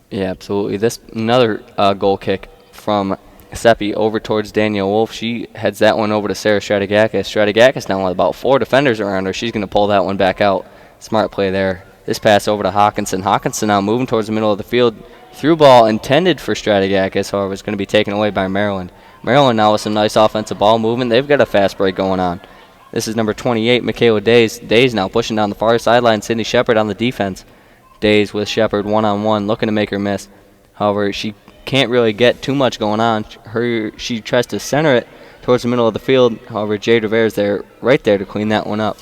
Yeah, absolutely. This another goal kick from Seppi over towards Danielle Wolff. She heads that one over to Sarah Stratigakis. Stratigakis now with about 4 defenders around her. She's going to pull that one back out. Smart play there. This pass over to Hawkinson. Hawkinson now moving towards the middle of the field. Through ball intended for Stratigakis, however, it's going to be taken away by Maryland. Maryland now with some nice offensive ball movement. They've got a fast break going on. This is number 28, Michaela Days. Days now pushing down the far sideline. Sydney Shepard on the defense. Days with Shepard one-on-one, looking to make her miss. However, she can't really get too much going on. She tries to center it towards the middle of the field. However, Jade Rivera's there, right there to clean that one up.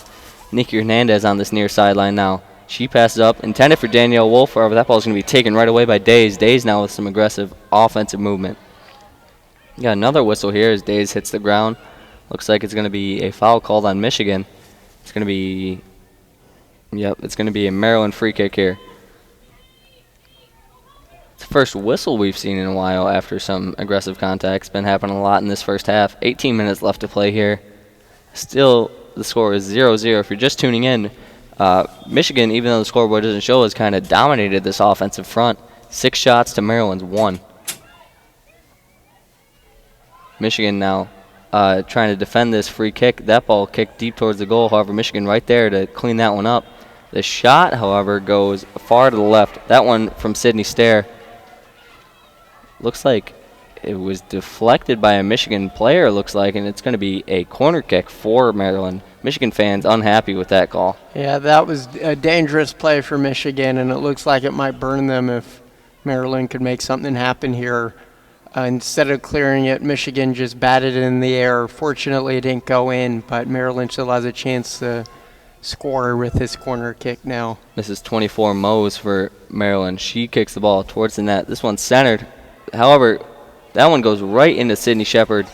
Nikki Hernandez on this near sideline now. She passes up, intended for Danielle Wolff. However, that ball is going to be taken right away by Days. Days now with some aggressive offensive movement. You got another whistle here as Days hits the ground. Looks like it's going to be a foul called on Michigan. It's going to be, it's going to be a Maryland free kick here. It's the first whistle we've seen in a while after some aggressive contact. It's been happening a lot in this first half. 18 minutes left to play here. Still, the score is 0-0. If you're just tuning in, Michigan, even though the scoreboard doesn't show, has kind of dominated this offensive front. 6 shots to Maryland's 1. Michigan now trying to defend this free kick. That ball kicked deep towards the goal. However, Michigan right there to clean that one up. The shot, however, goes far to the left. That one from Sydney Stair looks like it was deflected by a Michigan player, looks like, and it's going to be a corner kick for Maryland. Michigan fans unhappy with that call. Yeah, that was a dangerous play for Michigan, and it looks like it might burn them if Maryland could make something happen here. Instead of clearing it, Michigan just batted it in the air. Fortunately, it didn't go in, but Maryland still has a chance to score with this corner kick now. This is 24 Mose for Maryland. She kicks the ball towards the net. This one's centered. However, that one goes right into Sydney Shepard.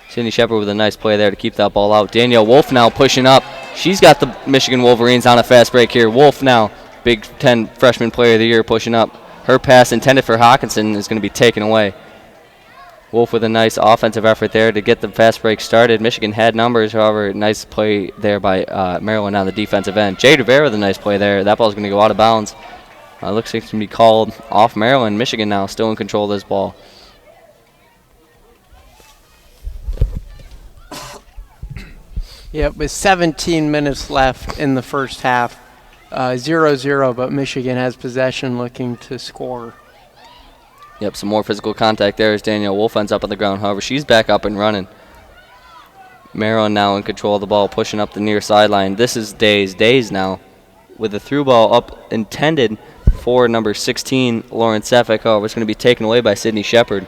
Sydney Shepard with a nice play there to keep that ball out. Danielle Wolff now pushing up. She's got the Michigan Wolverines on a fast break here. Wolff now, Big Ten Freshman Player of the Year, pushing up. Her pass intended for Hawkinson is going to be taken away. Wolff with a nice offensive effort there to get the fast break started. Michigan had numbers, however, nice play there by Maryland on the defensive end. Jade Rivera with a nice play there. That ball's going to go out of bounds. Looks like it's going to be called off Maryland. Michigan now still in control of this ball. Yep, with 17 minutes left in the first half. 0-0, but Michigan has possession looking to score. Yep, some more physical contact there as Danielle Wolff ends up on the ground. However, she's back up and running. Maryland now in control of the ball, pushing up the near sideline. This is Days now with the through ball up intended for number 16, Lauren Sefik. However, it's going to be taken away by Sydney Shepard.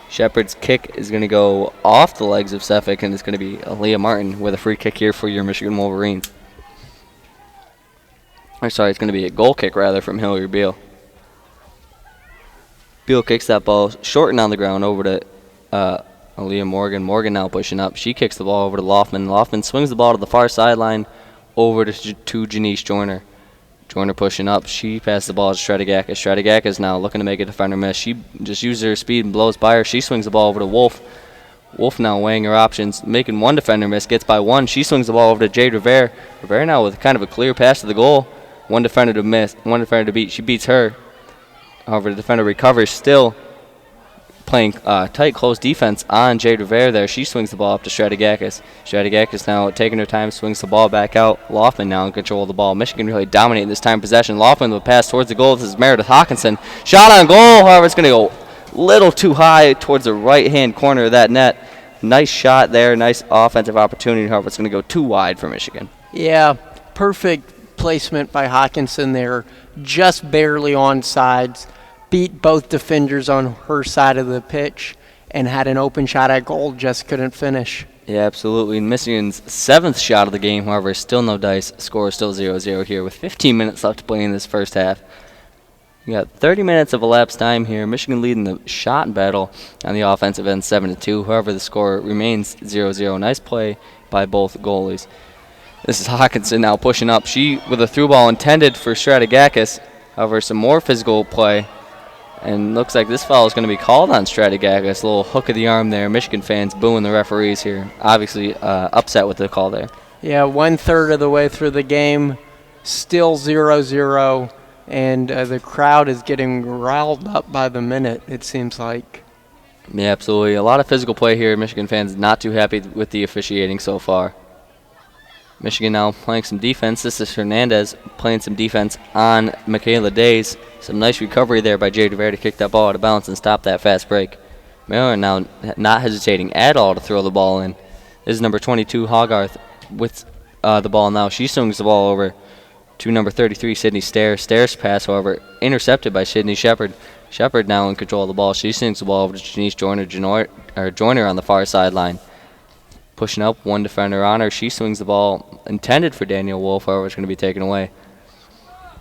Shepard's kick is going to go off the legs of Sefik, and it's going to be Aliyah Martin with a free kick here for your Michigan Wolverines. Or sorry, it's going to be a goal kick, rather, from Hillary Beal. Beal kicks that ball short and on the ground over to Aliyah Morgan. Morgan now pushing up. She kicks the ball over to Loftman. Loftman swings the ball to the far sideline over to Janice Joyner. Joyner pushing up. She passes the ball to Stratigakis. Stratigakis now looking to make a defender miss. She just uses her speed and blows by her. She swings the ball over to Wolff. Wolff now weighing her options, making one defender miss, gets by one. She swings the ball over to Jade Rivera. Rivera now with kind of a clear pass to the goal. One defender to miss, one defender to beat. She beats her. However, the defender recovers, still playing tight, close defense on Jade Rivera there. She swings the ball up to Stratigakis. Stratigakis now taking her time, swings the ball back out. Loftman now in control of the ball. Michigan really dominating this time possession. Loftman with a pass towards the goal. This is Meredith Hawkinson. Shot on goal, however, it's going to go a little too high towards the right-hand corner of that net. Nice shot there, nice offensive opportunity. However, it's going to go too wide for Michigan. Yeah, perfect placement by Hawkinson there. Just barely on sides. Beat both defenders on her side of the pitch and had an open shot at goal, just couldn't finish. Yeah, absolutely. Michigan's 7th shot of the game, however, still no dice. Score is still 0-0 here with 15 minutes left to play in this first half. We got 30 minutes of elapsed time here. Michigan leading the shot battle on the offensive end 7-2. However, the score remains 0-0. Nice play by both goalies. This is Hawkinson now pushing up. She with a through ball intended for Stratigakis. However, some more physical play. And looks like this foul is going to be called on Stratigakis. A little hook of the arm there. Michigan fans booing the referees here. Obviously upset with the call there. Yeah, 1/3 of the way through the game. Still 0-0. And the crowd is getting riled up by the minute, it seems like. Yeah, absolutely. A lot of physical play here. Michigan fans not too happy with the officiating so far. Michigan now playing some defense. This is Hernandez playing some defense on Michaela Days. Some nice recovery there by Jade Rivera to kick that ball out of bounds and stop that fast break. Maryland now not hesitating at all to throw the ball in. This is number 22, Hogarth, with the ball now. She swings the ball over to number 33, Sydney Stair. Stair's pass, however, intercepted by Sydney Shepard. Shepard now in control of the ball. She swings the ball over to Janice Joyner on the far sideline. Pushing up, one defender on her. She swings the ball intended for Daniel Wolff, however, it's going to be taken away.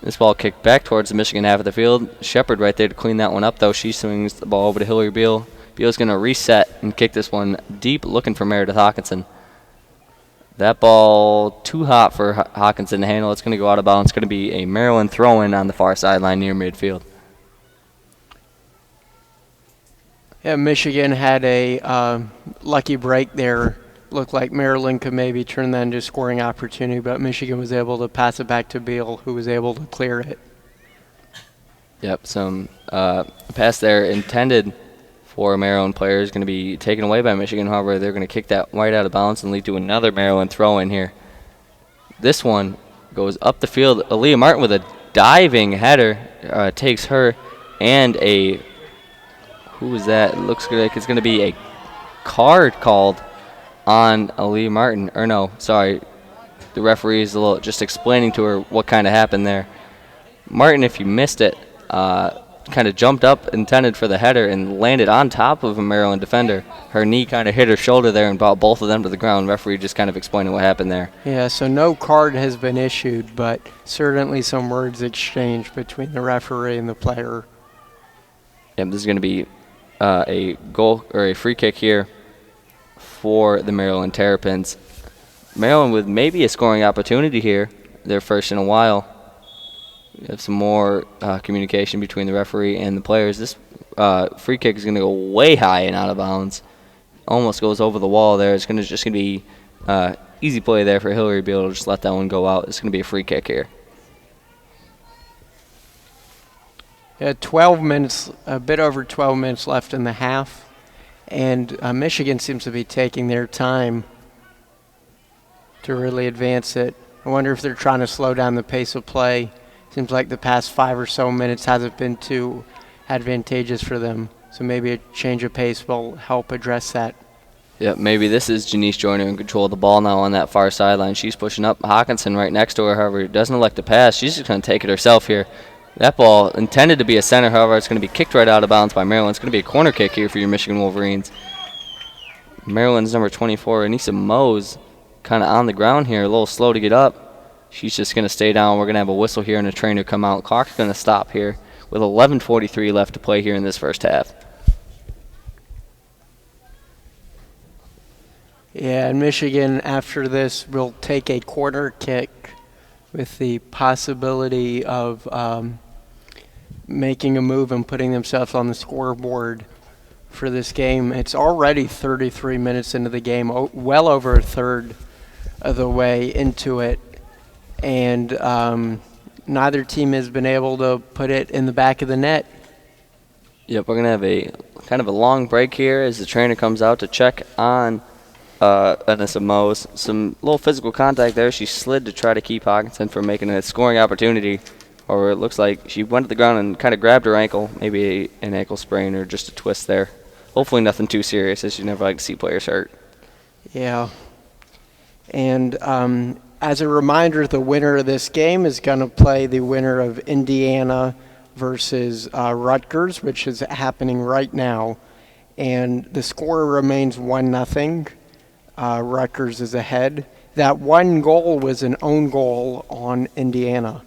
This ball kicked back towards the Michigan half of the field. Shepard right there to clean that one up, though. She swings the ball over to Hillary Beal. Beal's going to reset and kick this one deep, looking for Meredith Hawkinson. That ball too hot for Hawkinson to handle. It's going to go out of bounds. It's going to be a Maryland throw-in on the far sideline near midfield. Yeah, Michigan had a lucky break there. Looked like Maryland could maybe turn that into a scoring opportunity, but Michigan was able to pass it back to Beal, who was able to clear it. Yep, some pass there intended for a Maryland player is going to be taken away by Michigan. However, they're going to kick that right out of bounds and lead to another Maryland throw-in here. This one goes up the field. Aliyah Martin with a diving header takes her and a – who is that? It looks like it's going to be a card called on Aliyah Martin. Or no, sorry. The referee is just explaining to her what kind of happened there. Martin, if you missed it, kind of jumped up, intended for the header, and landed on top of a Maryland defender. Her knee kind of hit her shoulder there and brought both of them to the ground. Referee just kind of explaining what happened there. Yeah, so no card has been issued, but certainly some words exchanged between the referee and the player. Yep, this is going to be a goal or a free kick here for the Maryland Terrapins. Maryland with maybe a scoring opportunity here, their first in a while. We have some more communication between the referee and the players. This free kick is going to go way high and out of bounds. Almost goes over the wall there. It's just going to be easy play there for Hillary Beal to just let that one go out. It's going to be a free kick here. Yeah, 12 minutes, a bit over 12 minutes left in the half. And Michigan seems to be taking their time to really advance it. I wonder if they're trying to slow down the pace of play. Seems like the past 5 or so minutes hasn't been too advantageous for them. So maybe a change of pace will help address that. Yep, maybe this is Janice Joyner in control of the ball now on that far sideline. She's pushing up. Hawkinson right next to her, however, doesn't elect to pass. She's just going to take it herself here. That ball intended to be a center, however, it's going to be kicked right out of bounds by Maryland. It's going to be a corner kick here for your Michigan Wolverines. Maryland's number 24, Anissa Mose, kind of on the ground here, a little slow to get up. She's just going to stay down. We're going to have a whistle here and a trainer come out. Clock's going to stop here with 11:43 left to play here in this first half. Yeah, and Michigan after this will take a corner kick with the possibility of making a move and putting themselves on the scoreboard for this game. It's already 33 minutes into the game, well over a third of the way into it, and neither team has been able to put it in the back of the net. Yep, we're going to have a kind of a long break here as the trainer comes out to check on Anissa Mose. Some little physical contact there. She slid to try to keep Hawkinson from making a scoring opportunity, or it looks like she went to the ground and kind of grabbed her ankle, maybe an ankle sprain or just a twist there. Hopefully nothing too serious, as you never like to see players hurt. Yeah. And as a reminder, the winner of this game is going to play the winner of Indiana versus Rutgers, which is happening right now. And the score remains 1-0. Rutgers is ahead. That one goal was an own goal on Indiana.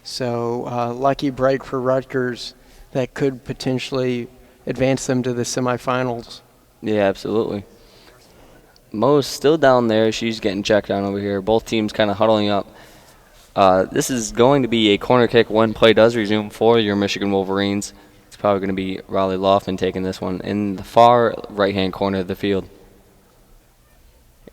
So lucky break for Rutgers that could potentially advance them to the semifinals. Yeah, absolutely. Mo's still down there. She's getting checked on over here. Both teams kind of huddling up. This is going to be a corner kick when play does resume for your Michigan Wolverines. It's probably going to be Riley Laughlin taking this one in the far right-hand corner of the field.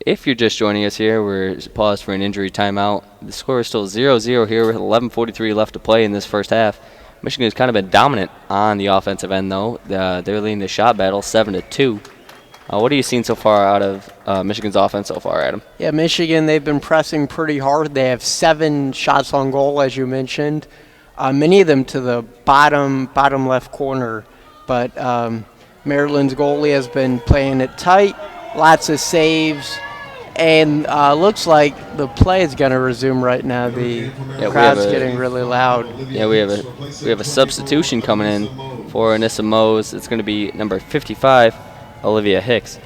If you're just joining us here, we're paused for an injury timeout. The score is still 0-0 here with 11:43 left to play in this first half. Michigan has kind of been dominant on the offensive end, though. They're leading the shot battle 7-2. What are you seeing so far out of Michigan's offense so far, Adam? Yeah, Michigan, they've been pressing pretty hard. They have 7 shots on goal, as you mentioned, many of them to the bottom left corner. But Maryland's goalie has been playing it tight, lots of saves, and looks like the play is going to resume right now. The crowd's getting really loud. Yeah, we have a substitution coming in for Anissa Mose. It's going to be number 55. Olivia Hicks.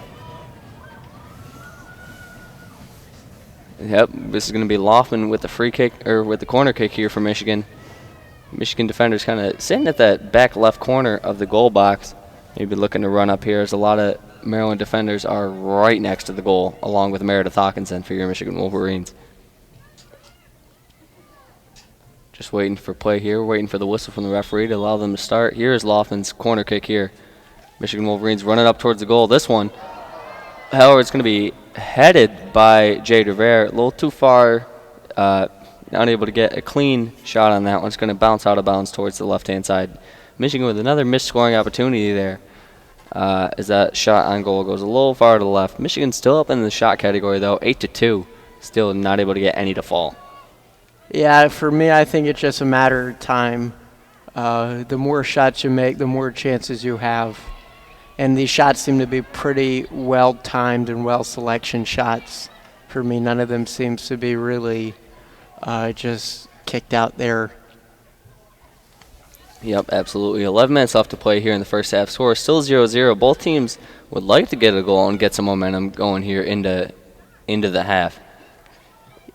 Yep, this is going to be Laughlin with the free kick, or with the corner kick here for Michigan. Michigan defenders kind of sitting at that back left corner of the goal box. Maybe looking to run up here, as a lot of Maryland defenders are right next to the goal, along with Meredith Hawkinson for your Michigan Wolverines. Just waiting for play here, waiting for the whistle from the referee to allow them to start. Here is Laughlin's corner kick here. Michigan Wolverines running up towards the goal. This one, however, it's going to be headed by Jade Rivera. A little too far, unable to get a clean shot on that one. It's going to bounce out of bounds towards the left-hand side. Michigan with another missed scoring opportunity there, as that shot on goal goes a little far to the left. Michigan's still up in the shot category, though, 8-2. Still not able to get any to fall. Yeah, for me, I think it's just a matter of time. The more shots you make, the more chances you have. And these shots seem to be pretty well-timed and well-selection shots. For me, none of them seems to be really just kicked out there. Yep, absolutely. 11 minutes left to play here in the first half. Score is still 0-0. Both teams would like to get a goal and get some momentum going here into the half.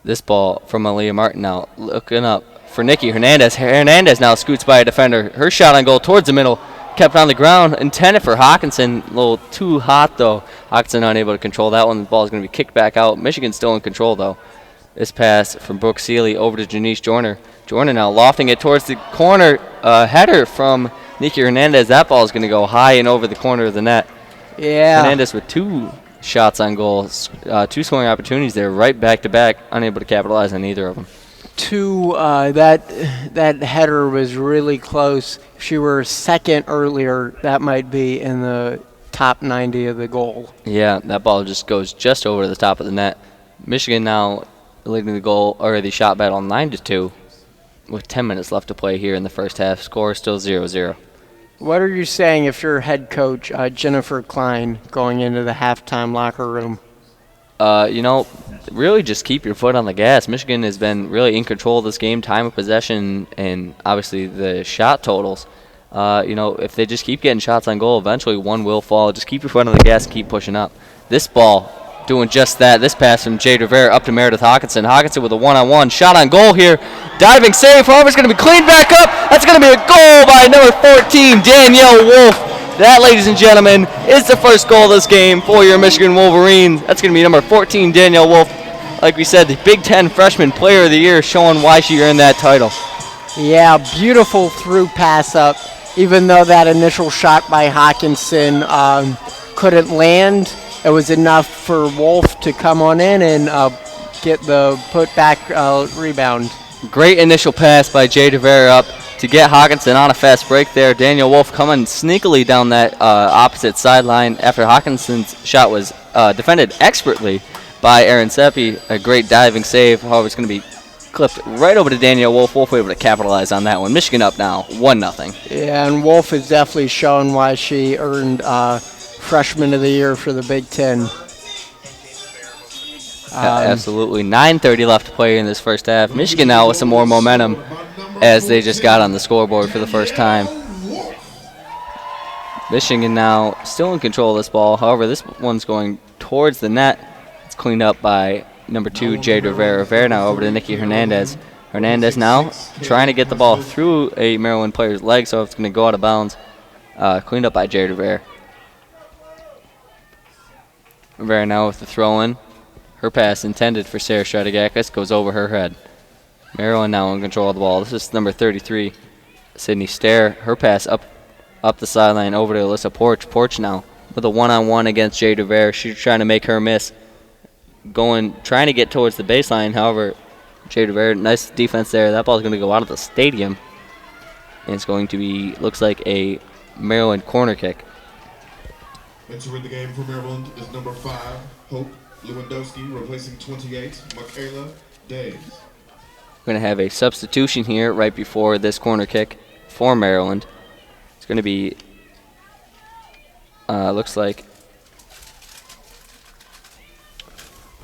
This ball from Aliyah Martin now looking up for Nikki Hernandez. Hernandez now scoots by a defender. Her shot on goal towards the middle. Kept on the ground, intended for Hawkinson. A little too hot, though. Hawkinson unable to control that one. The ball is going to be kicked back out. Michigan still in control, though. This pass from Brooke Seeley over to Janice Joyner. Joyner now lofting it towards the corner. Header from Nikki Hernandez. That ball is going to go high and over the corner of the net. Yeah. Hernandez with 2 shots on goal. 2 scoring opportunities there, right back-to-back. Unable to capitalize on either of them. That header was really close. If she were second earlier, that might be in the top 90 of the goal. Yeah, that ball just goes just over the top of the net. Michigan now leading the goal, or the shot battle 9-2 with 10 minutes left to play here in the first half. Score is still 0-0. What are you saying if you're head coach Jennifer Klein going into the halftime locker room? Really just keep your foot on the gas. Michigan has been really in control of this game, time of possession, and obviously the shot totals. If they just keep getting shots on goal, eventually one will fall. Just keep your foot on the gas and keep pushing up. This ball doing just that. This pass from Jade Rivera up to Meredith Hawkinson. Hawkinson with a one-on-one shot on goal here. Diving save. However, it's going to be cleaned back up. That's going to be a goal by number 14, Danielle Wolff. That, ladies and gentlemen, is the first goal of this game for your Michigan Wolverines. That's going to be number 14, Danielle Wolff. Like we said, the Big Ten Freshman Player of the Year, showing why she earned that title. Yeah, beautiful through pass up. Even though that initial shot by Hawkinson couldn't land, it was enough for Wolff to come on in and get the put-back rebound. Great initial pass by Jade Rivera up to get Hawkinson on a fast break there. Danielle Wolff coming sneakily down that opposite sideline after Hawkinson's shot was defended expertly by Aaron Seppi. A great diving save. However, it's going to be clipped right over to Danielle Wolff. Wolff able to capitalize on that one. Michigan up now, 1-0. Yeah, and Wolff has definitely shown why she earned Freshman of the Year for the Big Ten. Absolutely. 9:30 left to play in this first half. Michigan now with some more momentum as they just got on the scoreboard for the first time. Michigan now still in control of this ball. However, this one's going towards the net. It's cleaned up by number 2, Jade Rivera. Rivera now over to Nikki Hernandez. Hernandez now trying to get the ball through a Maryland player's leg, so it's going to go out of bounds. Cleaned up by Jade Rivera. Rivera now with the throw-in. Her pass intended for Sarah Strategakis goes over her head. Maryland now in control of the ball. This is number 33, Sydney Stair. Her pass up the sideline over to Alyssa Porch. Porch now with a one-on-one against Jade Rivera. She's trying to make her miss. Trying to get towards the baseline. However, Jade Rivera, nice defense there. That ball is going to go out of the stadium. And it's going to be, looks like a Maryland corner kick. Entering the game for Maryland is number 5, Hope Lewandowski, replacing 28, Michaela Days. We're going to have a substitution here right before this corner kick for Maryland. It's going to be, looks like,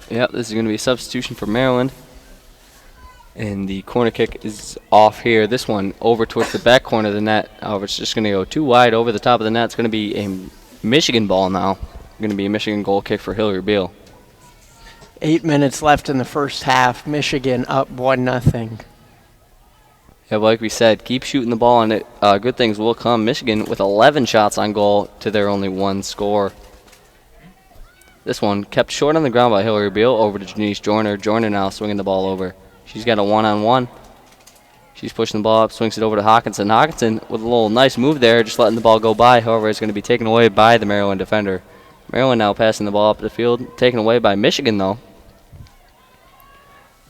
yep, this is going to be a substitution for Maryland. And the corner kick is off here. This one over towards the back corner of the net. However, it's just going to go too wide over the top of the net. It's going to be a Michigan ball now. Going to be a Michigan goal kick for Hillary Beal. 8 minutes left in the first half. Michigan up 1-0. Yeah, like we said, keep shooting the ball, and good things will come. Michigan with 11 shots on goal to their only 1 score. This one kept short on the ground by Hillary Beal over to Janice Joyner. Joyner now swinging the ball over. She's got a one-on-one. She's pushing the ball up, swings it over to Hawkinson. Hawkinson with a little nice move there, just letting the ball go by. However, it's going to be taken away by the Maryland defender. Maryland now passing the ball up the field, taken away by Michigan, though.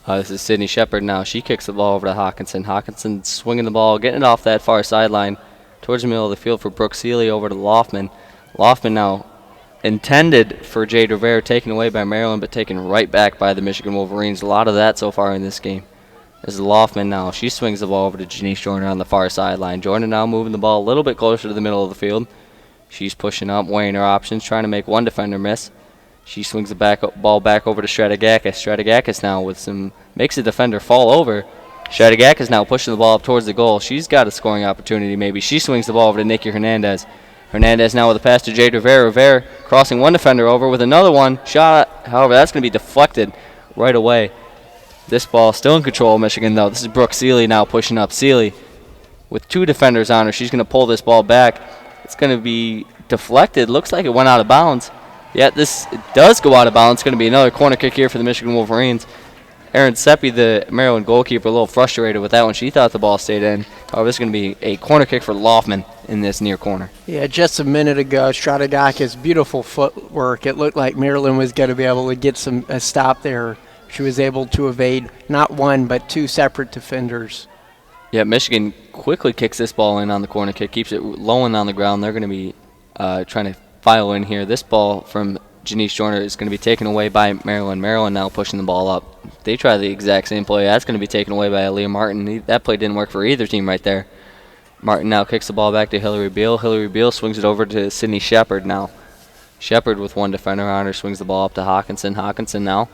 This is Sydney Shepard now. She kicks the ball over to Hawkinson. Hawkinson swinging the ball, getting it off that far sideline towards the middle of the field for Brooke Seeley over to Loftman. Loftman now intended for Jade Rivera, taken away by Maryland, but taken right back by the Michigan Wolverines. A lot of that so far in this game. This is Loftman now. She swings the ball over to Janice Joyner on the far sideline. Joyner now moving the ball a little bit closer to the middle of the field. She's pushing up, weighing her options, trying to make one defender miss. She swings the ball back over to Strategakis. Strategakis now makes the defender fall over. Strategakis now pushing the ball up towards the goal. She's got a scoring opportunity maybe. She swings the ball over to Nikki Hernandez. Hernandez now with a pass to Jade Rivera. Rivera crossing one defender over with another one. Shot, however, that's going to be deflected right away. This ball still in control of Michigan, though. This is Brooke Seeley now pushing up. Seeley with 2 defenders on her. She's going to pull this ball back. It's going to be deflected. Looks like it went out of bounds. Yet this does go out of bounds. It's going to be another corner kick here for the Michigan Wolverines. Aaron Seppi, the Maryland goalkeeper, a little frustrated with that one. She thought the ball stayed in. However, this is going to be a corner kick for Loftman in this near corner. Yeah, just a minute ago, Strategakis, beautiful footwork. It looked like Maryland was going to be able to get a stop there. She was able to evade not 1 but 2 separate defenders. Yeah, Michigan quickly kicks this ball in on the corner kick, keeps it low and on the ground. They're going to be trying to file in here. This ball from Janice Joyner is going to be taken away by Maryland. Maryland now pushing the ball up. They try the exact same play. That's going to be taken away by Aliyah Martin. That play didn't work for either team right there. Martin now kicks the ball back to Hillary Beal. Hillary Beal swings it over to Sydney Shepard now. Shepard with one defender on her swings the ball up to Hawkinson. Hawkinson now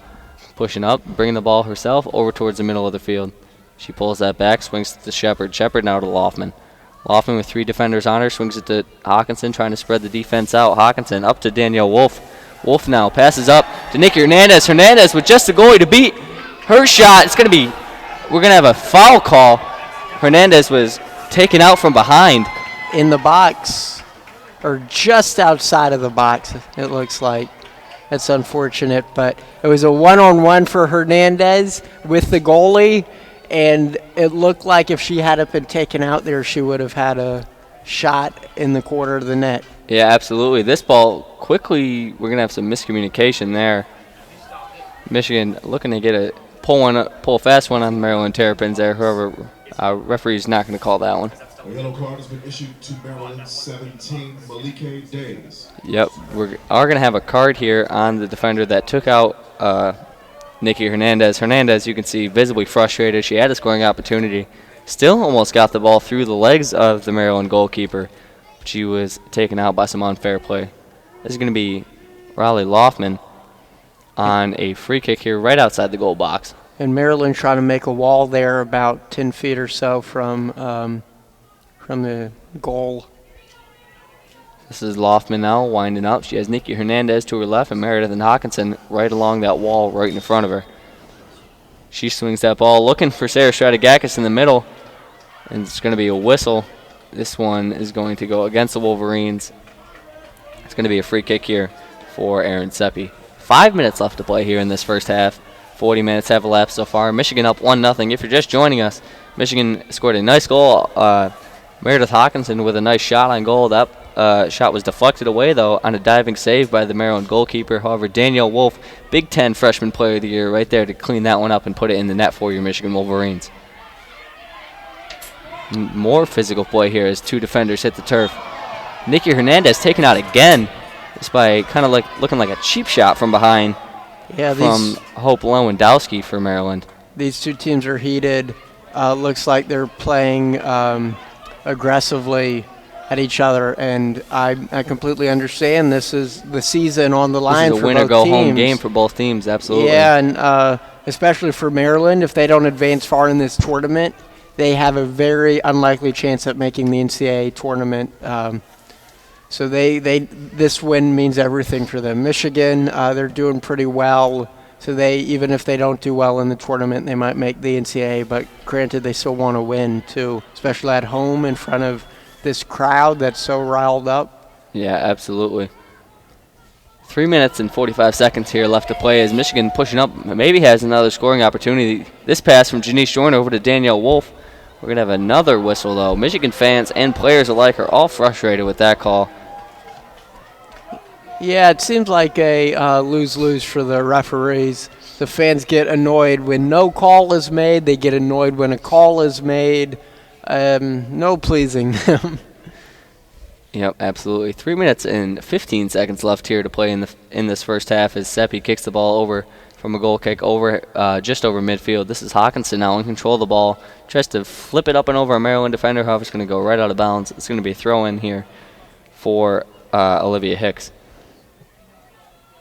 pushing up, bringing the ball herself over towards the middle of the field. She pulls that back, swings to Shepard. Shepard now to Loffman. Loffman with 3 defenders on her, swings it to Hawkinson, trying to spread the defense out. Hawkinson up to Danielle Wolff. Wolff now passes up to Nikki Hernandez. Hernandez with just the goalie to beat her shot. It's going to be, we're going to have a foul call. Hernandez was taken out from behind. In the box, or just outside of the box, it looks like. That's unfortunate, but it was a one-on-one for Hernandez with the goalie, and it looked like if she hadn't been taken out there, she would have had a shot in the corner of the net. Yeah, absolutely. This ball quickly, we're going to have some miscommunication there. Michigan looking to get a pull a fast one on the Maryland Terrapins there. However, referee's not going to call that one. A yellow card has been issued to Maryland 17, Malike Days. Yep, we are going to have a card here on the defender that took out Nikki Hernandez. Hernandez, you can see, visibly frustrated. She had a scoring opportunity. Still almost got the ball through the legs of the Maryland goalkeeper. She was taken out by some unfair play. This is going to be Riley Loffman on a free kick here right outside the goal box. And Maryland trying to make a wall there about 10 feet or so from the goal. This is Loffman now winding up. She has Nikki Hernandez to her left and Meredith and Hawkinson right along that wall right in front of her. She swings that ball looking for Sarah Stratigakis in the middle, and it's going to be a whistle. This one is going to go against the Wolverines. It's going to be a free kick here for Aaron Seppi. 5 minutes left to play here in this first half. 40 minutes have elapsed so far. Michigan up 1-0. If you're just joining us, Michigan scored a nice goal. Meredith Hawkinson with a nice shot on goal. That shot was deflected away, though, on a diving save by the Maryland goalkeeper. However, Danielle Wolff, Big Ten Freshman Player of the Year, right there to clean that one up and put it in the net for your Michigan Wolverines. More physical play here as 2 defenders hit the turf. Nikki Hernandez taken out again, just by kind of like looking like a cheap shot from behind. Yeah, from Hope Lewandowski for Maryland. These 2 teams are heated. Looks like they're playing aggressively at each other, and I completely understand this is the season on the line for both teams. This is a winner-go-home game for both teams, absolutely. Yeah, and especially for Maryland, if they don't advance far in this tournament, they have a very unlikely chance at making the NCAA tournament. So this win means everything for them. Michigan, they're doing pretty well. So even if they don't do well in the tournament, they might make the NCAA. But granted, they still want to win too, especially at home in front of this crowd that's so riled up. Yeah, absolutely. 3 minutes and 45 seconds here left to play as Michigan pushing up, maybe has another scoring opportunity. This pass from Janice Joyner over to Danielle Wolff. We're going to have another whistle, though. Michigan fans and players alike are all frustrated with that call. Yeah, it seems like a lose-lose for the referees. The fans get annoyed when no call is made. They get annoyed when a call is made. No pleasing them. Yep, absolutely. 3 minutes and 15 seconds left here to play in this first half as Seppi kicks the ball over from a goal kick over just over midfield. This is Hawkinson now in control of the ball. Tries to flip it up and over a Maryland defender. However, it's going to go right out of bounds. It's going to be a throw-in here for Olivia Hicks.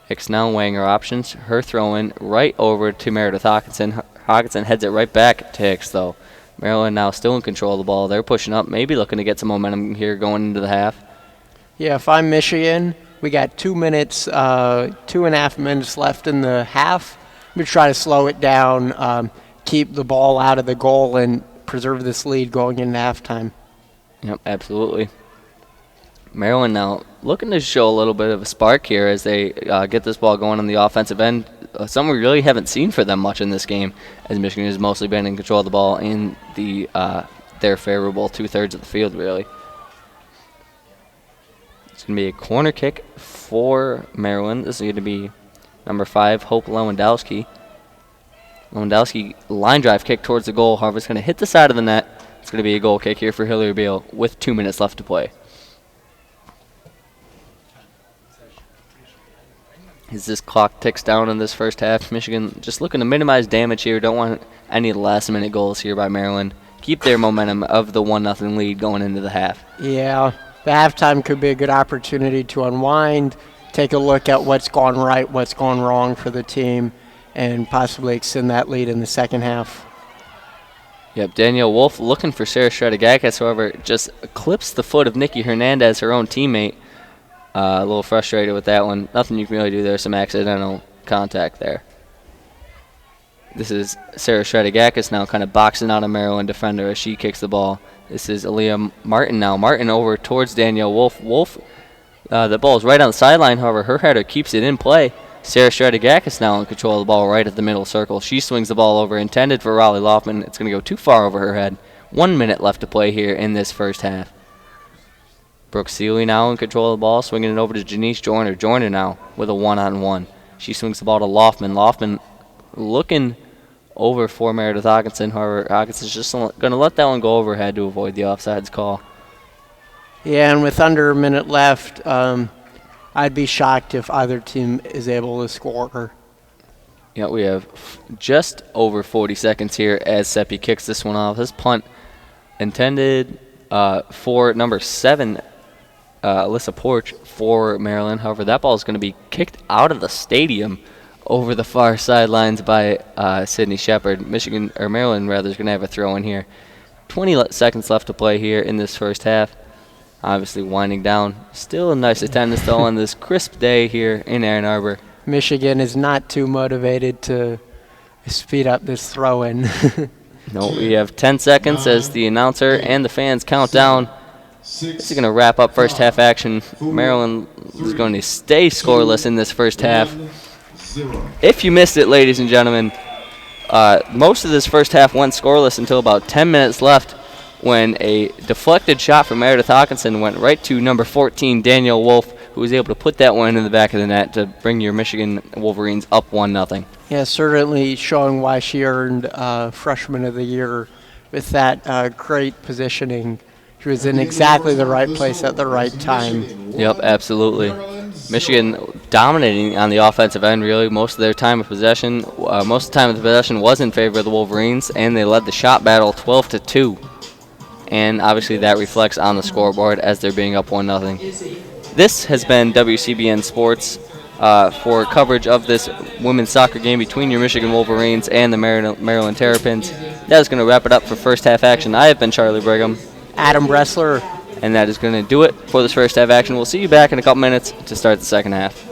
Hicks now weighing her options. Her throw-in right over to Meredith Hawkinson. Hawkinson heads it right back to Hicks, though. Maryland now still in control of the ball. They're pushing up, maybe looking to get some momentum here going into the half. Yeah, if I'm Michigan, we got 2 minutes, 2.5 minutes left in the half. We try to slow it down, keep the ball out of the goal, and preserve this lead going into halftime. Yep, absolutely. Maryland now looking to show a little bit of a spark here as they get this ball going on the offensive end. Something we really haven't seen for them much in this game, as Michigan has mostly been in control of the ball in their favorable 2/3 of the field, really. It's going to be a corner kick for Maryland. This is going to be number 5, Hope Lewandowski. Lewandowski line drive kick towards the goal. However, it's going to hit the side of the net. It's going to be a goal kick here for Hillary Beal with 2 minutes left to play. As this clock ticks down in this first half, Michigan just looking to minimize damage here. Don't want any last-minute goals here by Maryland. Keep their momentum of the 1-0 lead going into the half. Yeah, the halftime could be a good opportunity to unwind, take a look at what's gone right, what's gone wrong for the team, and possibly extend that lead in the second half. Yep, Danielle Wolff looking for Sarah Strategakis, however, just clips the foot of Nikki Hernandez, her own teammate. A little frustrated with that one. Nothing you can really do there. Some accidental contact there. This is Sarah Strategakis now kind of boxing out a Maryland defender as she kicks the ball. This is Aliyah Martin now. Martin over towards Danielle Wolff. Wolff, the ball is right on the sideline. However, her header keeps it in play. Sarah Strategakis now in control of the ball right at the middle circle. She swings the ball over, intended for Raleigh Loftman. It's going to go too far over her head. 1 minute left to play here in this first half. Brooke Seeley now in control of the ball, swinging it over to Janice Joyner. Joyner now with a one-on-one. She swings the ball to Loftman. Loftman looking over for Meredith Hawkinson. However, Hawkinson's just going to let that one go over her head to avoid the offsides call. Yeah, and with under a minute left, I'd be shocked if either team is able to score. Yeah, we have just over 40 seconds here as Seppi kicks this one off. This punt intended for number 7, Alyssa Porch for Maryland. However, that ball is going to be kicked out of the stadium over the far sidelines by Sydney Shepard. Maryland rather is going to have a throw in here. 20 seconds left to play here in this first half. Obviously winding down. Still a nice attendance though on this crisp day here in Ann Arbor. Michigan is not too motivated to speed up this throw-in. No, we have 10 seconds as the announcer and the fans count down. This is going to wrap up first half action. Maryland is going to stay scoreless in this first half. If you missed it, ladies and gentlemen, most of this first half went scoreless until about 10 minutes left when a deflected shot from Meredith Hawkinson went right to number 14, Danielle Wolff, who was able to put that one in the back of the net to bring your Michigan Wolverines up 1-0. Yeah, certainly showing why she earned Freshman of the Year with that great positioning. She was in exactly the right place at the right time. Yep, absolutely. Michigan dominating on the offensive end, really. Most of their time of possession, most of the time of the possession was in favor of the Wolverines, and they led the shot battle 12-2. And obviously that reflects on the scoreboard as they're being up 1-0. This has been WCBN Sports for coverage of this women's soccer game between your Michigan Wolverines and the Maryland Terrapins. That is going to wrap it up for first half action. I have been Charlie Brigham. Adam Bressler. And that is going to do it for this first half action. We'll see you back in a couple minutes to start the second half.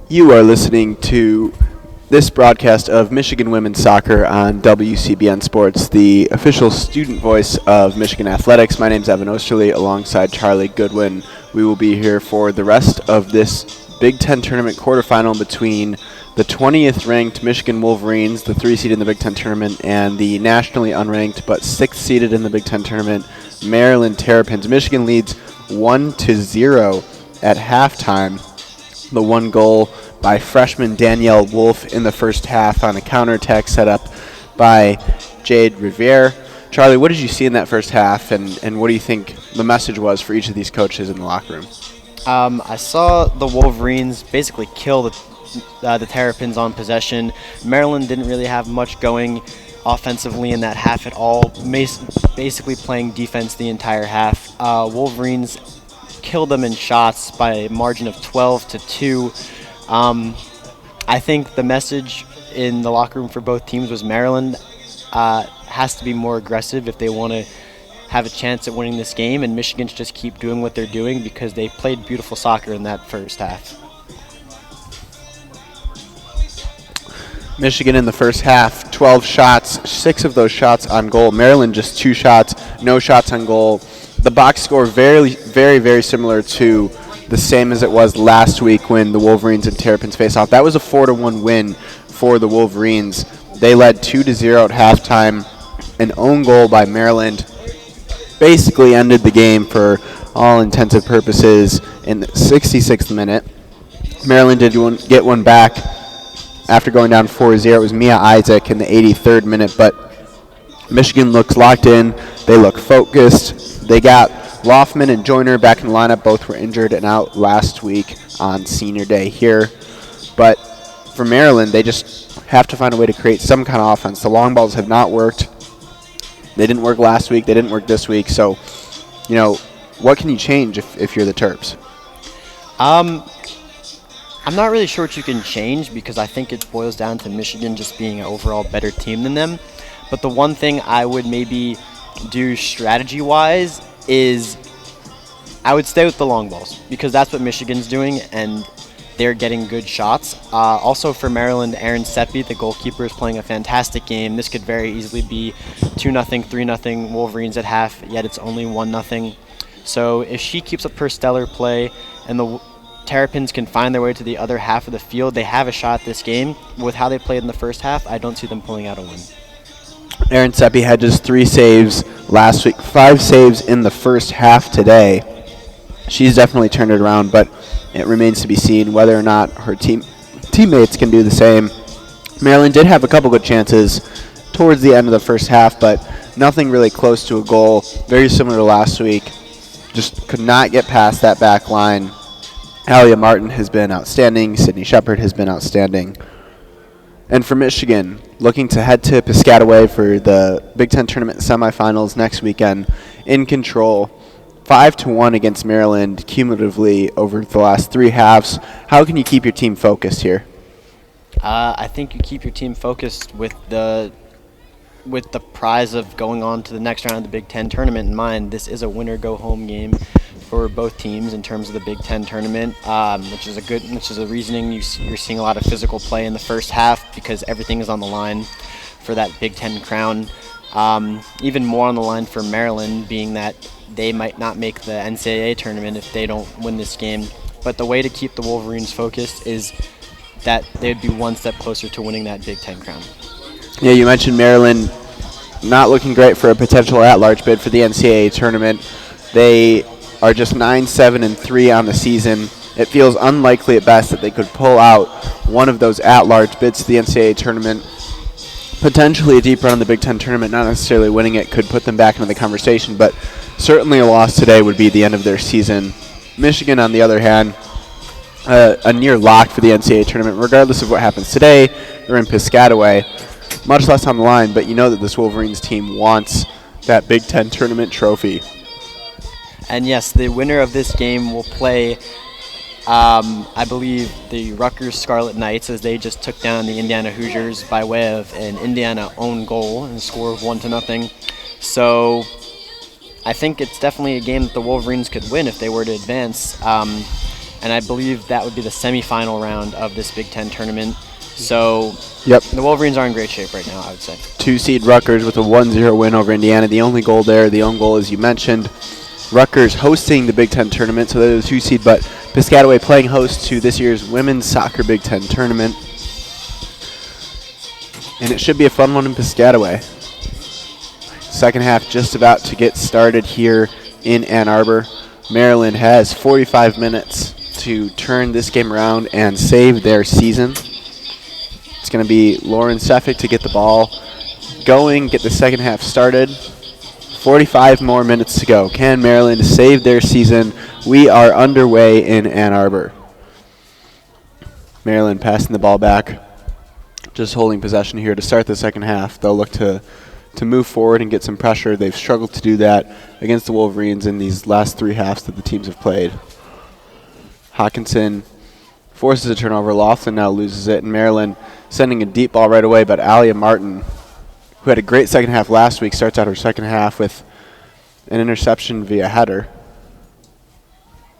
You are listening to this broadcast of Michigan Women's Soccer on WCBN Sports, the official student voice of Michigan Athletics. My name is Evan Osterley alongside Charlie Goodwin. We will be here for the rest of this Big Ten tournament quarterfinal between the 20th ranked Michigan Wolverines, the 3 seed in the Big Ten tournament, and the nationally unranked but 6th seeded in the Big Ten tournament, Maryland Terrapins. Michigan leads 1-0 at halftime. The one goal by freshman Danielle Wolff in the first half on a counterattack set up by Jade Riviere. Charlie, what did you see in that first half, and what do you think the message was for each of these coaches in the locker room? I saw the Wolverines basically kill the Terrapins on possession. Maryland didn't really have much going offensively in that half at all, basically playing defense the entire half. Wolverines killed them in shots by a margin of 12-2. I think the message in the locker room for both teams was Maryland has to be more aggressive if they want to have a chance at winning this game, and Michigan should just keep doing what they're doing because they played beautiful soccer in that first half. Michigan in the first half, 12 shots, 6 of those shots on goal. Maryland just 2 shots, no shots on goal. The box score very, very, very similar to the same as it was last week when the Wolverines and Terrapins faced off. That was a 4-1 win for the Wolverines. They led 2-0 at halftime. An own goal by Maryland basically ended the game for all intensive purposes in the 66th minute. Maryland did get one back after going down 4-0. It was Mia Isaac in the 83rd minute, but Michigan looks locked in. They look focused. They got Loftman and Joyner back in the lineup. Both were injured and out last week on senior day here. But for Maryland, they just have to find a way to create some kind of offense. The long balls have not worked. They didn't work last week. They didn't work this week. So, what can you change if you're the Terps? I'm not really sure what you can change because I think it boils down to Michigan just being an overall better team than them. But the one thing I would maybe do strategy-wise is I would stay with the long balls because that's what Michigan's doing and they're getting good shots. Also for Maryland, Erin Seppi, the goalkeeper, is playing a fantastic game. This could very easily be 2-0, 3-0 Wolverines at half, yet it's only 1-0. So if she keeps up her stellar play and the Terrapins can find their way to the other half of the field, they have a shot this game. With how they played in the first half, I don't see them pulling out a win. Erin Seppi had just 3 saves last week, 5 saves in the first half today. She's definitely turned it around, but it remains to be seen whether or not her teammates can do the same. Maryland did have a couple good chances towards the end of the first half, but nothing really close to a goal. Very similar to last week. Just could not get past that back line. Aliyah Martin has been outstanding. Sydney Shepard has been outstanding. And for Michigan, looking to head to Piscataway for the Big Ten Tournament semifinals next weekend, in control, 5-1 against Maryland cumulatively over the last 3 halves. How can you keep your team focused here? I think you keep your team focused with the prize of going on to the next round of the Big Ten Tournament in mind. This is a winner-go-home game for both teams in terms of the Big Ten Tournament, which is a reasoning you're seeing a lot of physical play in the first half because everything is on the line for that Big Ten crown. Even more on the line for Maryland, being that they might not make the NCAA tournament if they don't win this game. But the way to keep the Wolverines focused is that they'd be one step closer to winning that Big Ten crown. Yeah, you mentioned Maryland not looking great for a potential at-large bid for the NCAA tournament. They are just 9-7-3 on the season. It feels unlikely at best that they could pull out one of those at-large bids to the NCAA tournament. Potentially a deep run in the Big Ten tournament, not necessarily winning it, could put them back into the conversation, but certainly a loss today would be the end of their season. Michigan, on the other hand, a near lock for the NCAA tournament. Regardless of what happens today, they're in Piscataway. Much less on the line, but you know that this Wolverines team wants that Big Ten tournament trophy. And yes, the winner of this game will play, I believe, the Rutgers Scarlet Knights, as they just took down the Indiana Hoosiers by way of an Indiana own goal and a score of 1-0. So I think it's definitely a game that the Wolverines could win if they were to advance. and I believe that would be the semifinal round of this Big Ten tournament. So Yep. the Wolverines are in great shape right now, I would say. 2-seed Rutgers with a 1-0 win over Indiana. The only goal there, the own goal, as you mentioned. Rutgers hosting the Big Ten tournament, so they're the 2-seed, but Piscataway playing host to this year's women's soccer Big Ten tournament. And it should be a fun one in Piscataway. Second half just about to get started here in Ann Arbor. Maryland has 45 minutes to turn this game around and save their season. It's going to be Lauren Seffick to get the ball going, get the second half started. 45 more minutes to go. Can Maryland save their season? We are underway in Ann Arbor. Maryland passing the ball back, just holding possession here to start the second half. They'll look to move forward and get some pressure. They've struggled to do that against the Wolverines in these last three halves that the teams have played. Hawkinson forces a turnover. Laughlin now loses it, and Maryland sending a deep ball right away, but Aliyah Martin, who had a great second half last week, starts out her second half with an interception via header.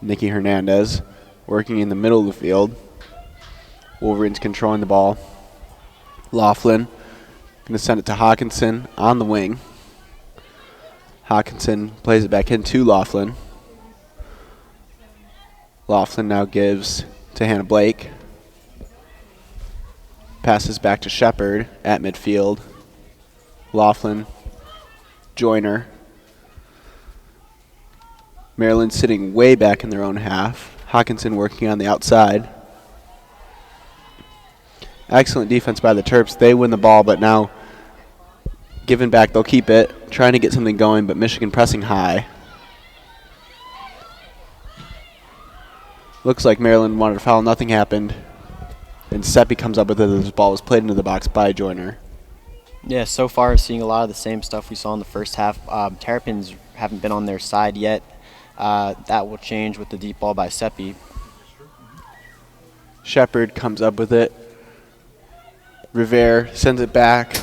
Nikki Hernandez working in the middle of the field. Wolverines controlling the ball. Laughlin going to send it to Hawkinson on the wing. Hawkinson plays it back into Laughlin. Laughlin now gives to Hannah Blake. Passes back to Shepard at midfield. Laughlin, Joyner. Maryland sitting way back in their own half. Hawkinson working on the outside. Excellent defense by the Terps. They win the ball, but now giving back, they'll keep it, trying to get something going, but Michigan pressing high. Looks like Maryland wanted a foul. Nothing happened. And Seppi comes up with it as the ball was played into the box by Joyner. Yeah, so far seeing a lot of the same stuff we saw in the first half. Terrapins haven't been on their side yet. That will change with the deep ball by Seppi. Shepard comes up with it. Rivera sends it back.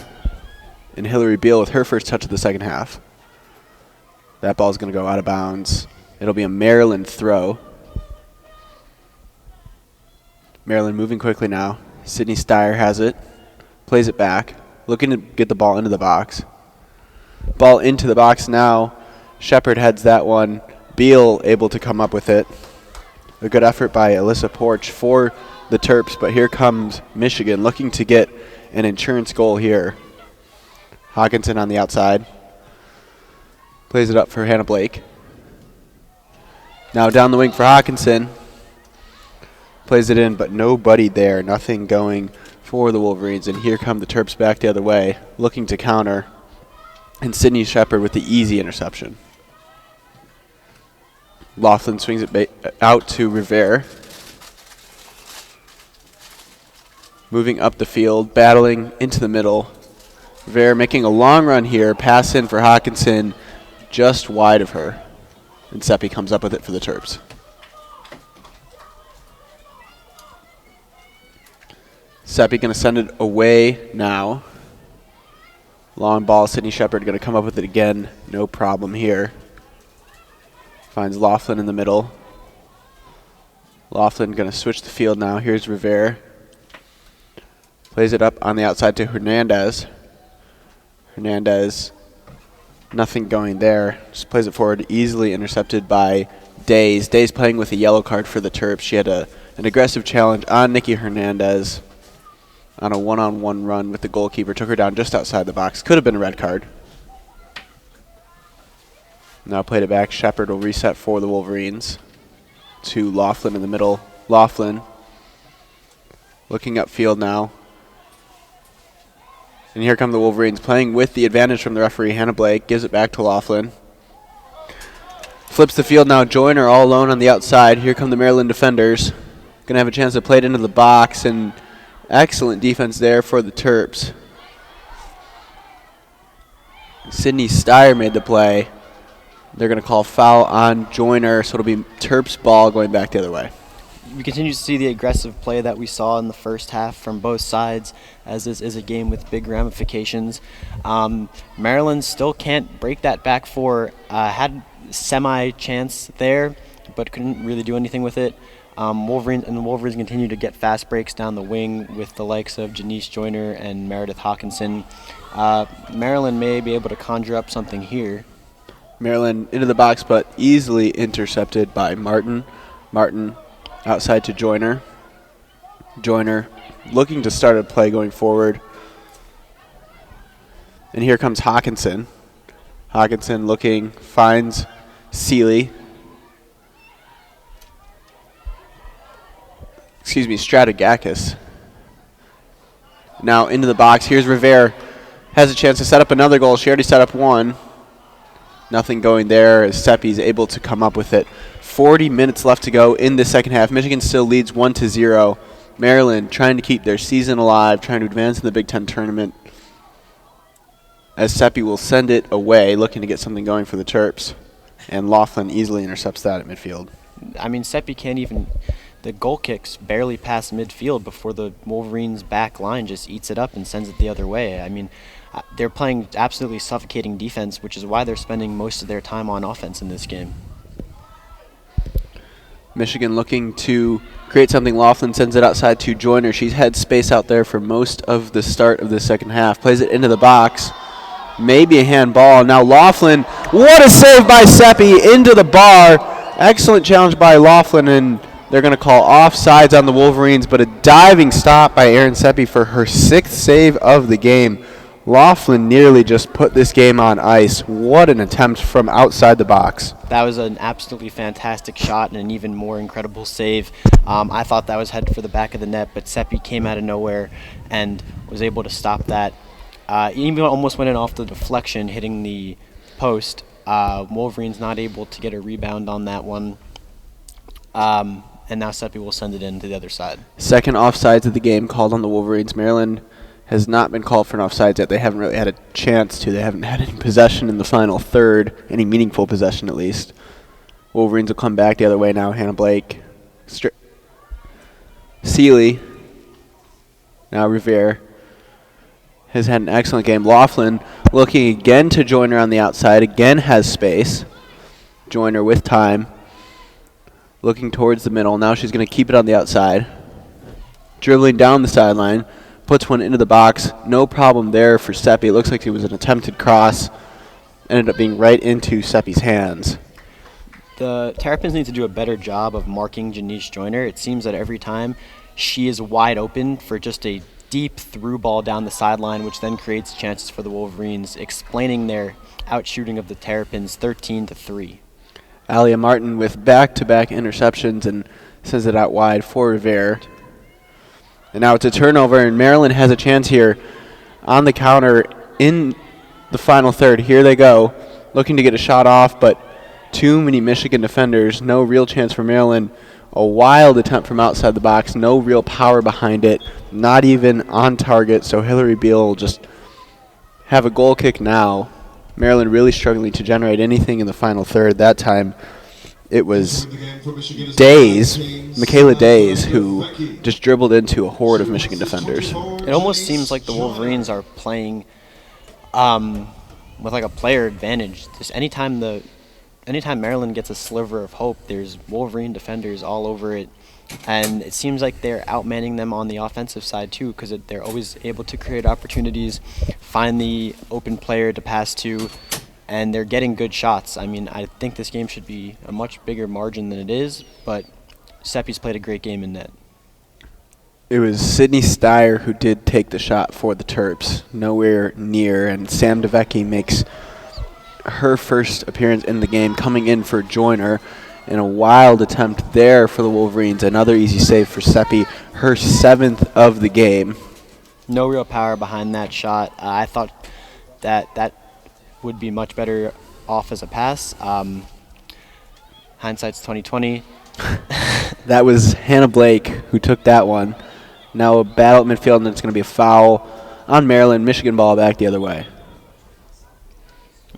And Hillary Beal with her first touch of the second half. That ball's going to go out of bounds. It'll be a Maryland throw. Maryland moving quickly now. Sydney Steyer has it. Plays it back. Looking to get the ball into the box. Ball into the box now. Shepard heads that one. Beal able to come up with it. A good effort by Alyssa Porch for the Terps, but here comes Michigan looking to get an insurance goal here. Hawkinson on the outside. Plays it up for Hannah Blake. Now down the wing for Hawkinson. Plays it in, but nobody there. Nothing going for the Wolverines. And here come the Terps back the other way, looking to counter. And Sydney Shepard with the easy interception. Laughlin swings it out to Rivera. Moving up the field, battling into the middle. Rivera making a long run here. Pass in for Hawkinson, just wide of her. And Seppi comes up with it for the Terps. Seppi going to send it away now. Long ball, Sydney Shepard going to come up with it again. No problem here. Finds Laughlin in the middle. Laughlin going to switch the field now. Here's Rivera. Plays it up on the outside to Hernandez. Hernandez, nothing going there. Just plays it forward, easily intercepted by Days. Days playing with a yellow card for the Terps. She had an aggressive challenge on Nikki Hernandez on a one-on-one run with the goalkeeper. Took her down just outside the box. Could have been a red card. Now played it back. Shepard will reset for the Wolverines to Laughlin in the middle. Laughlin looking upfield now. And here come the Wolverines playing with the advantage from the referee. Hannah Blake gives it back to Laughlin. Flips the field now. Joyner all alone on the outside. Here come the Maryland defenders. Going to have a chance to play it into the box, and excellent defense there for the Terps. Sydney Steyer made the play. They're going to call foul on Joyner, so it'll be Terps ball going back the other way. We continue to see the aggressive play that we saw in the first half from both sides, as this is a game with big ramifications. Maryland still can't break that back four. Had semi-chance there, but couldn't really do anything with it. The Wolverines continue to get fast breaks down the wing with the likes of Janice Joyner and Meredith Hawkinson. Maryland may be able to conjure up something here. Maryland into the box, but easily intercepted by Martin. Martin outside to Joyner. Joyner looking to start a play going forward. And here comes Hawkinson. Hawkinson looking, finds Seeley. Strategakis. Now into the box. Here's Rivera. Has a chance to set up another goal. She already set up one. Nothing going there as Seppi's able to come up with it. 40 minutes left to go in the second half. Michigan still leads 1-0. Maryland trying to keep their season alive, trying to advance in the Big Ten tournament. As Seppi will send it away, looking to get something going for the Terps. And Laughlin easily intercepts that at midfield. I mean, Seppi can't even... The goal kicks barely pass midfield before the Wolverines' back line just eats it up and sends it the other way. I mean, they're playing absolutely suffocating defense, which is why they're spending most of their time on offense in this game. Michigan looking to create something. Laughlin sends it outside to Joyner. She's had space out there for most of the start of the second half. Plays it into the box. Maybe a handball. Now Laughlin, what a save by Seppi into the bar. Excellent challenge by Laughlin, and they're going to call offsides on the Wolverines, but a diving stop by Erin Seppi for her 6th save of the game. Laughlin nearly just put this game on ice. What an attempt from outside the box. That was an absolutely fantastic shot and an even more incredible save. I thought that was headed for the back of the net, but Seppi came out of nowhere and was able to stop that. Even almost went in off the deflection, hitting the post. Wolverines not able to get a rebound on that one. And now Seppi will send it in to the other side. Second offsides of the game called on the Wolverines. Maryland has not been called for an offsides yet. They haven't really had a chance to. They haven't had any possession in the final third, any meaningful possession at least. Wolverines will come back the other way now. Hannah Blake. Seeley. Now Rivera has had an excellent game. Laughlin looking again to Joyner on the outside. Again has space. Joyner with time. Looking towards the middle. Now she's going to keep it on the outside. Dribbling down the sideline. Puts one into the box. No problem there for Seppi. It looks like it was an attempted cross. Ended up being right into Seppi's hands. The Terrapins need to do a better job of marking Janice Joyner. It seems that every time she is wide open for just a deep through ball down the sideline, which then creates chances for the Wolverines, explaining their outshooting of the Terrapins 13-3. Aliyah Martin with back-to-back interceptions and sends it out wide for Rivera. And now it's a turnover, and Maryland has a chance here on the counter in the final third. Here they go, looking to get a shot off, but too many Michigan defenders. No real chance for Maryland. A wild attempt from outside the box. No real power behind it. Not even on target, so Hillary Beal will just have a goal kick now. Maryland really struggling to generate anything in the final third. That time it was Michaela Days, who just dribbled into a horde of Michigan defenders. It almost seems like the Wolverines are playing with like a player advantage. Just anytime Maryland gets a sliver of hope, there's Wolverine defenders all over it. And it seems like they're outmanning them on the offensive side too, because they're always able to create opportunities, find the open player to pass to, and they're getting good shots. I mean, I think this game should be a much bigger margin than it is, but Seppi's played a great game in net. It was Sydney Steyer who did take the shot for the Terps, nowhere near, and Sam DeVecchi makes her first appearance in the game, coming in for Joyner. In a wild attempt there for the Wolverines. Another easy save for Seppi, her 7th of the game. No real power behind that shot. I thought that would be much better off as a pass. Hindsight's 20/20. That was Hannah Blake who took that one. Now a battle at midfield, and it's going to be a foul on Maryland. Michigan ball back the other way.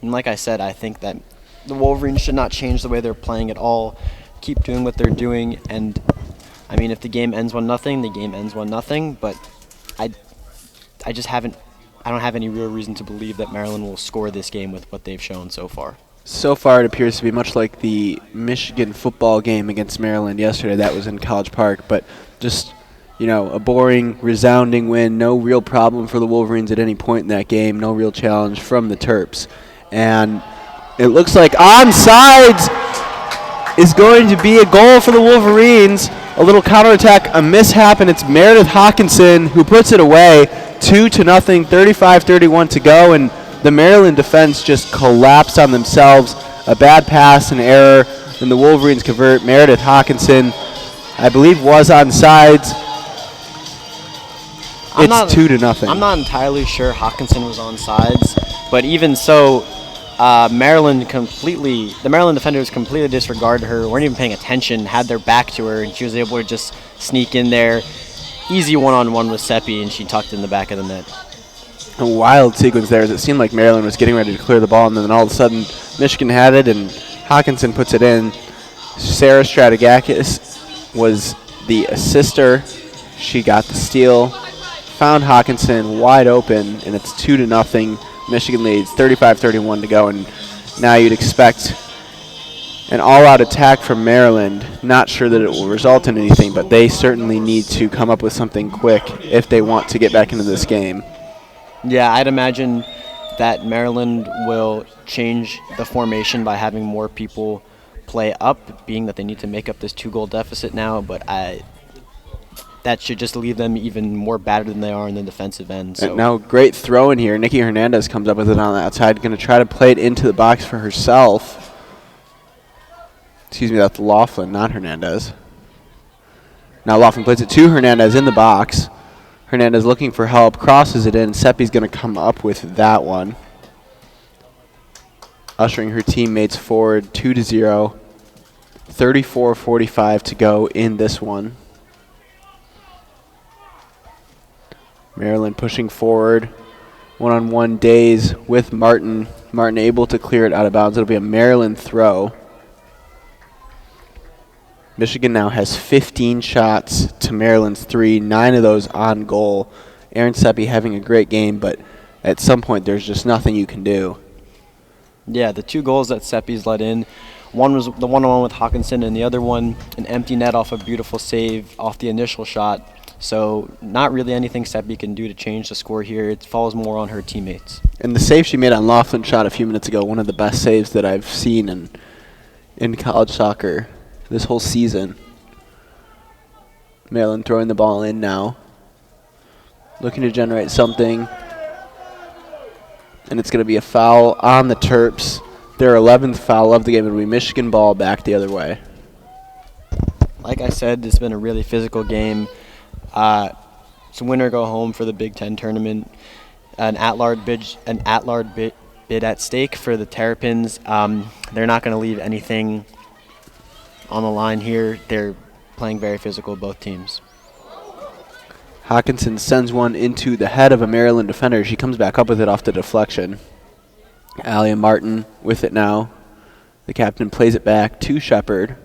And like I said, I think that the Wolverines should not change the way they're playing at all. Keep doing what they're doing, and I mean, if the game ends 1-0, the game ends 1-0. But I don't have any real reason to believe that Maryland will score this game with what they've shown so far. So far, it appears to be much like the Michigan football game against Maryland yesterday. That was in College Park, but just, a boring, resounding win. No real problem for the Wolverines at any point in that game. No real challenge from the Terps. And it looks like onside is going to be a goal for the Wolverines. A little counterattack, a mishap, and it's Meredith Hawkinson who puts it away. 2-0, 35-31 to go, and the Maryland defense just collapsed on themselves. A bad pass, an error, and the Wolverines convert. Meredith Hawkinson, I believe, was on sides. It's 2-0. I'm not entirely sure Hawkinson was on sides, but even so, the Maryland defenders completely disregarded her, weren't even paying attention, had their back to her, and she was able to just sneak in there. Easy one-on-one with Seppi, and she tucked in the back of the net. A wild sequence there as it seemed like Maryland was getting ready to clear the ball, and then all of a sudden Michigan had it, and Hawkinson puts it in. Sarah Strategakis was the assister. She got the steal, found Hawkinson wide open, and it's 2-0. Michigan leads, 35-31 to go, and now you'd expect an all-out attack from Maryland. Not sure that it will result in anything, but they certainly need to come up with something quick if they want to get back into this game. Yeah, I'd imagine that Maryland will change the formation by having more people play up, being that they need to make up this 2-goal deficit now, but that should just leave them even more battered than they are in the defensive end. So. And now great throw in here. Nikki Hernandez comes up with it on the outside, going to try to play it into the box for herself. Excuse me, that's Laughlin, not Hernandez. Now Laughlin plays it to Hernandez in the box. Hernandez looking for help, crosses it in. Seppi's going to come up with that one. Ushering her teammates forward 2-0. 34-45 to go in this one. Maryland pushing forward. One-on-one days with Martin. Martin able to clear it out of bounds. It'll be a Maryland throw. Michigan now has 15 shots to Maryland's 3, 9 of those on goal. Aaron Seppi having a great game, but at some point there's just nothing you can do. Yeah, the 2 goals that Seppi's let in, one was the one-on-one with Hawkinson, and the other one an empty net off a beautiful save off the initial shot. So not really anything Seppi can do to change the score here. It falls more on her teammates. And the save she made on Laughlin's shot a few minutes ago, one of the best saves that I've seen in college soccer this whole season. Maryland throwing the ball in now. Looking to generate something. And it's going to be a foul on the Terps. Their 11th foul of the game. It'll be Michigan ball back the other way. Like I said, it's been a really physical game. It's win or go home for the Big Ten tournament. An at-large bid at stake for the Terrapins. They're not going to leave anything on the line here. They're playing very physical, both teams. Hawkinson sends one into the head of a Maryland defender. She comes back up with it off the deflection. Aliyah Martin with it now. The captain plays it back to Shepard.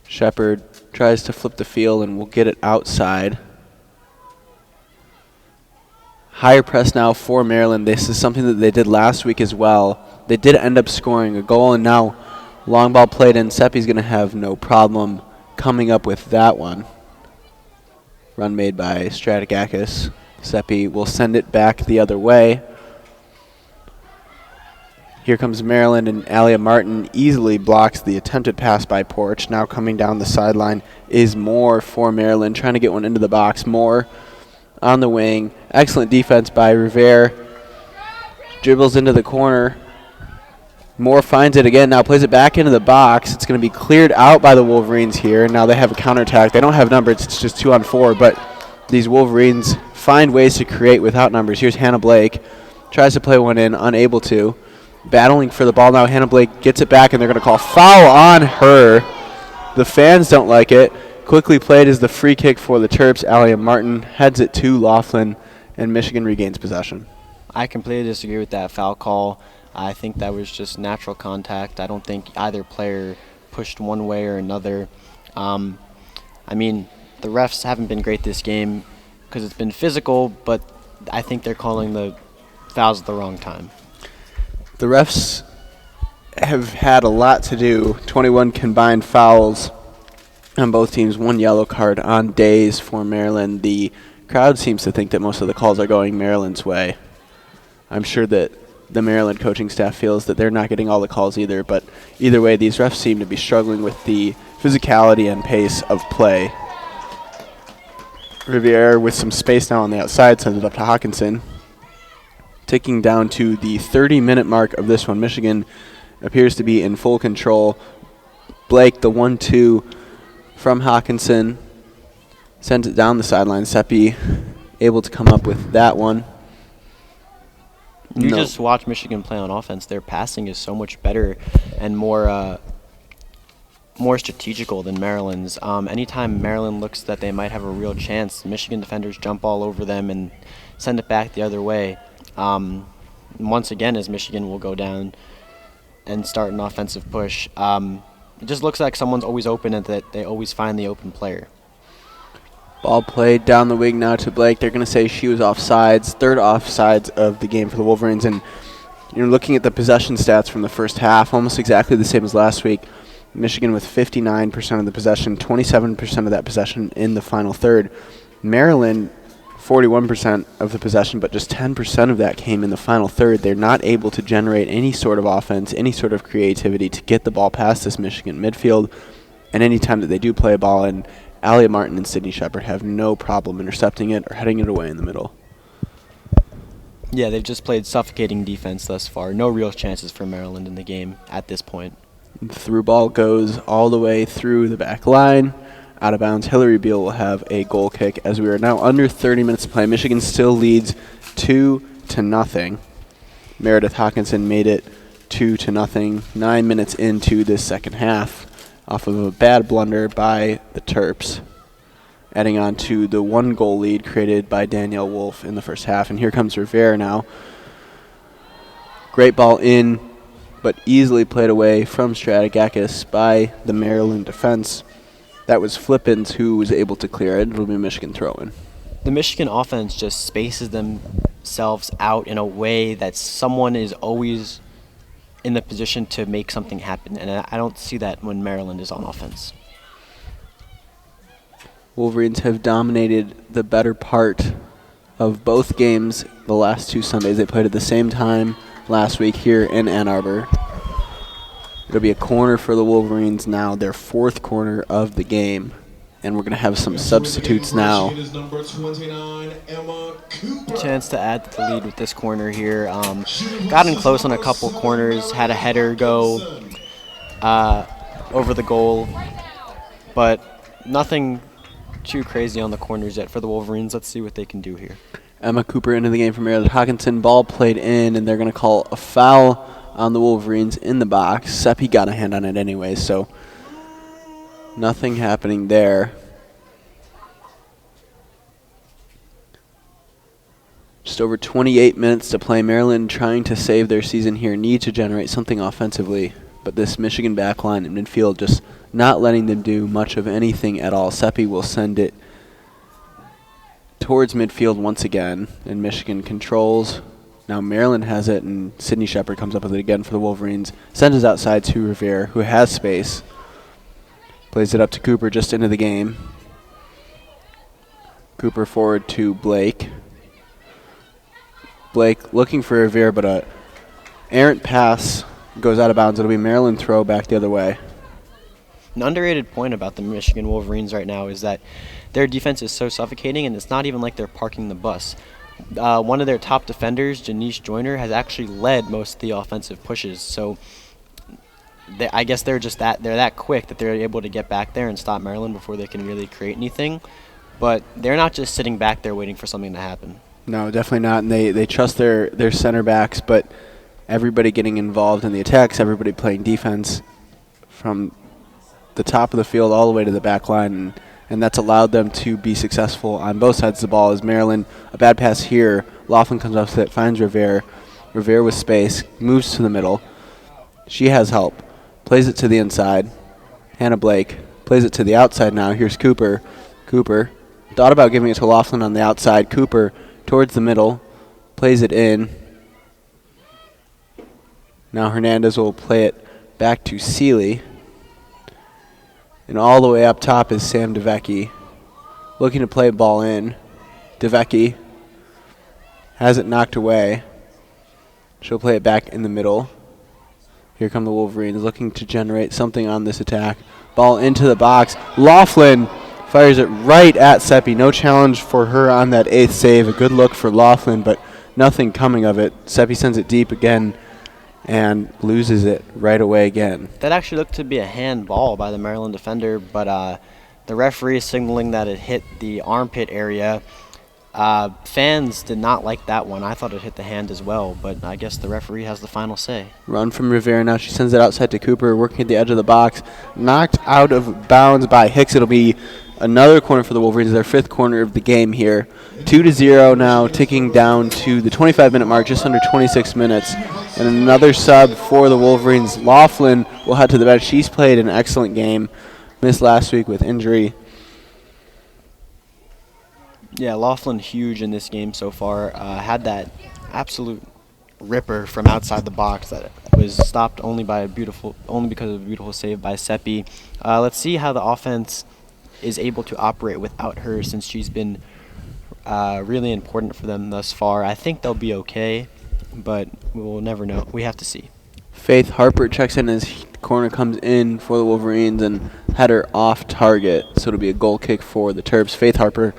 Shepard tries to flip the field and will get it outside. Higher press now for Maryland. This is something that they did last week as well. They did end up scoring a goal, and now long ball played in. Seppi's going to have no problem coming up with that one. Run made by Strategakis. Seppi will send it back the other way. Here comes Maryland, and Aliyah Martin easily blocks the attempted pass by Porch. Now coming down the sideline is Moore for Maryland, trying to get one into the box. Moore on the wing. Excellent defense by Rivera. Dribbles into the corner. Moore finds it again, now plays it back into the box. It's going to be cleared out by the Wolverines here. Now they have a counterattack. They don't have numbers. It's just 2-on-4, but these Wolverines find ways to create without numbers. Here's Hannah Blake. Tries to play one in, unable to. Battling for the ball now. Hannah Blake gets it back, and they're going to call foul on her. The fans don't like it. Quickly played is the free kick for the Terps. Aliyah Martin heads it to Laughlin, and Michigan regains possession. I completely disagree with that foul call. I think that was just natural contact. I don't think either player pushed one way or another. I mean, the refs haven't been great this game because it's been physical, but I think they're calling the fouls at the wrong time. The refs have had a lot to do. 21 combined fouls on both teams, 1 yellow card on days for Maryland. The crowd seems to think that most of the calls are going Maryland's way. I'm sure that the Maryland coaching staff feels that they're not getting all the calls either, but either way, these refs seem to be struggling with the physicality and pace of play. Riviere with some space now on the outside sends it up to Hawkinson. Ticking down to the 30-minute mark of this one. Michigan appears to be in full control. Blake, the 1-2 from Hawkinson, sends it down the sideline. Seppi able to come up with that one. You just watch Michigan play on offense. Their passing is so much better and more strategical than Maryland's. Anytime Maryland looks that they might have a real chance, Michigan defenders jump all over them and send it back the other way. Once again, as Michigan will go down and start an offensive push, it just looks like someone's always open and that they always find the open player. Ball played down the wing now to Blake. They're going to say she was offsides. Third offsides of the game for the Wolverines. And you're looking at the possession stats from the first half, almost exactly the same as last week. Michigan with 59% of the possession, 27% of that possession in the final third. Maryland, 41% of the possession, but just 10% of that came in the final third. They're not able to generate any sort of offense, any sort of creativity to get the ball past this Michigan midfield. And any time that they do play a ball in, Aliyah Martin and Sydney Shepard have no problem intercepting it or heading it away in the middle. Yeah, they've just played suffocating defense thus far. No real chances for Maryland in the game at this point. The through ball goes all the way through the back line. Out of bounds, Hillary Beal will have a goal kick as we are now under 30 minutes to play. Michigan still leads 2-0. Meredith Hawkinson made it 2-0 9 minutes into this second half off of a bad blunder by the Terps, adding on to the 1-goal lead created by Danielle Wolff in the first half. And here comes Rivera now. Great ball in, but easily played away from Stratigakis by the Maryland defense. That was Flippins who was able to clear it. It'll be Michigan throw-in. The Michigan offense just spaces themselves out in a way that someone is always in the position to make something happen, and I don't see that when Maryland is on offense. Wolverines have dominated the better part of both games the last 2 Sundays. They played at the same time last week here in Ann Arbor. It'll be a corner for the Wolverines now, their 4th corner of the game. And we're going to have some substitutes now. Chance to add to the lead with this corner here. Got in close on a couple corners, had a header go over the goal, but nothing too crazy on the corners yet for the Wolverines. Let's see what they can do here. Emma Cooper into the game for Meredith Hawkinson. Ball played in, and they're going to call a foul on the Wolverines in the box. Seppi got a hand on it anyway, so nothing happening there. Just over 28 minutes to play. Maryland trying to save their season here, need to generate something offensively, but this Michigan backline in midfield just not letting them do much of anything at all. Seppi will send it towards midfield once again, and Michigan controls. Now Maryland has it, and Sydney Shepard comes up with it again for the Wolverines. Sends it outside to Revere, who has space. Plays it up to Cooper just into the game. Cooper forward to Blake. Blake looking for Revere, but a errant pass goes out of bounds. It'll be Maryland throw back the other way. An underrated point about the Michigan Wolverines right now is that their defense is so suffocating, and it's not even like they're parking the bus. One of their top defenders, Janice Joyner, has actually led most of the offensive pushes. So I guess they're that quick that they're able to get back there and stop Maryland before they can really create anything. But they're not just sitting back there waiting for something to happen. No, definitely not. And they trust their center backs, but everybody getting involved in the attacks, everybody playing defense from the top of the field all the way to the back line. And that's allowed them to be successful on both sides of the ball. As Maryland, a bad pass here. Laughlin comes up with it, finds Revere. Revere with space, moves to the middle. She has help. Plays it to the inside. Hannah Blake plays it to the outside now. Here's Cooper. Cooper thought about giving it to Laughlin on the outside. Cooper towards the middle. Plays it in. Now Hernandez will play it Back to Seeley. And all the way up top is Sam DeVecchi. Looking to play ball in. DeVecchi has it knocked away. She'll play it back in the middle. Here come the Wolverines looking to generate something on this attack. Ball into the box. Laughlin fires it right at Seppi. No challenge for her on that 8th save. A good look for Laughlin, but nothing coming of it. Seppi sends it deep again and loses it right away again. That actually looked to be a handball by the Maryland defender, but the referee is signaling that it hit the armpit area. Fans did not like that one. I thought it hit the hand as well, but I guess the referee has the final say. Run from Rivera now. She sends it outside to Cooper, working at the edge of the box. Knocked out of bounds by Hicks. It'll be another corner for the Wolverines, their 5th corner of the game here. 2-0 now, ticking down to the 25-minute mark, just under 26 minutes. And another sub for the Wolverines. Laughlin will head to the bench. She's played an excellent game. Missed last week with injury. Yeah, Laughlin huge in this game so far. Had that absolute ripper from outside the box that was stopped only because of a beautiful save by Seppi. Let's see how the offense is able to operate without her, since she's been really important for them thus far. I think they'll be okay, but we'll never know. We have to see. Faith Harper checks in as corner comes in for the Wolverines and header off target, so it'll be a goal kick for the Terps. Faith Harper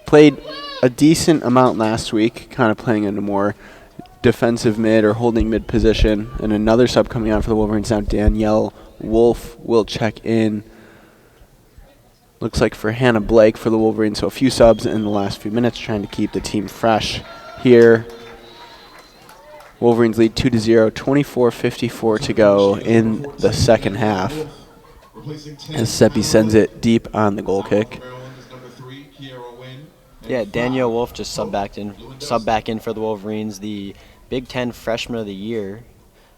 played a decent amount last week, kind of playing in a more defensive mid or holding mid position. And another sub coming on for the Wolverines now, Danielle Wolff will check in. Looks like for Hannah Blake for the Wolverines, so a few subs in the last few minutes, trying to keep the team fresh here. Wolverines lead 2-0, 24:54 to go in the second half, as Seppi sends it deep on the goal kick. Yeah, Danielle Wolff just sub back in for the Wolverines, the Big Ten Freshman of the Year.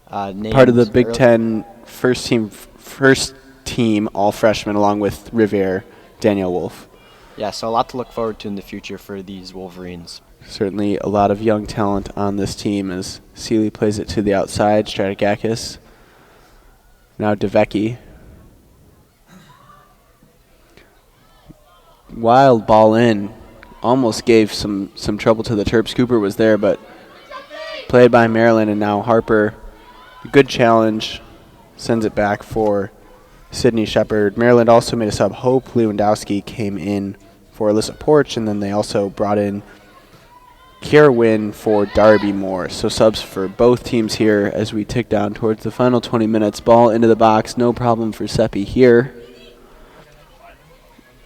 Part of the Big Ten first team all freshmen, along with Rivera, Danielle Wolff. Yeah, so a lot to look forward to in the future for these Wolverines. Certainly a lot of young talent on this team as Seeley plays it to the outside. Stratigakis. Now DeVecchi. Wild ball in. Almost gave some trouble to the Terps. Cooper was there, but played by Maryland, and now Harper. Good challenge. Sends it back for Sydney Shepard. Maryland also made a sub. Hope Lewandowski came in for Alyssa Porch, and then they also brought in Kiara Wynn for Darby Moore. So subs for both teams here as we tick down towards the final 20 minutes. Ball into the box. No problem for Seppi here,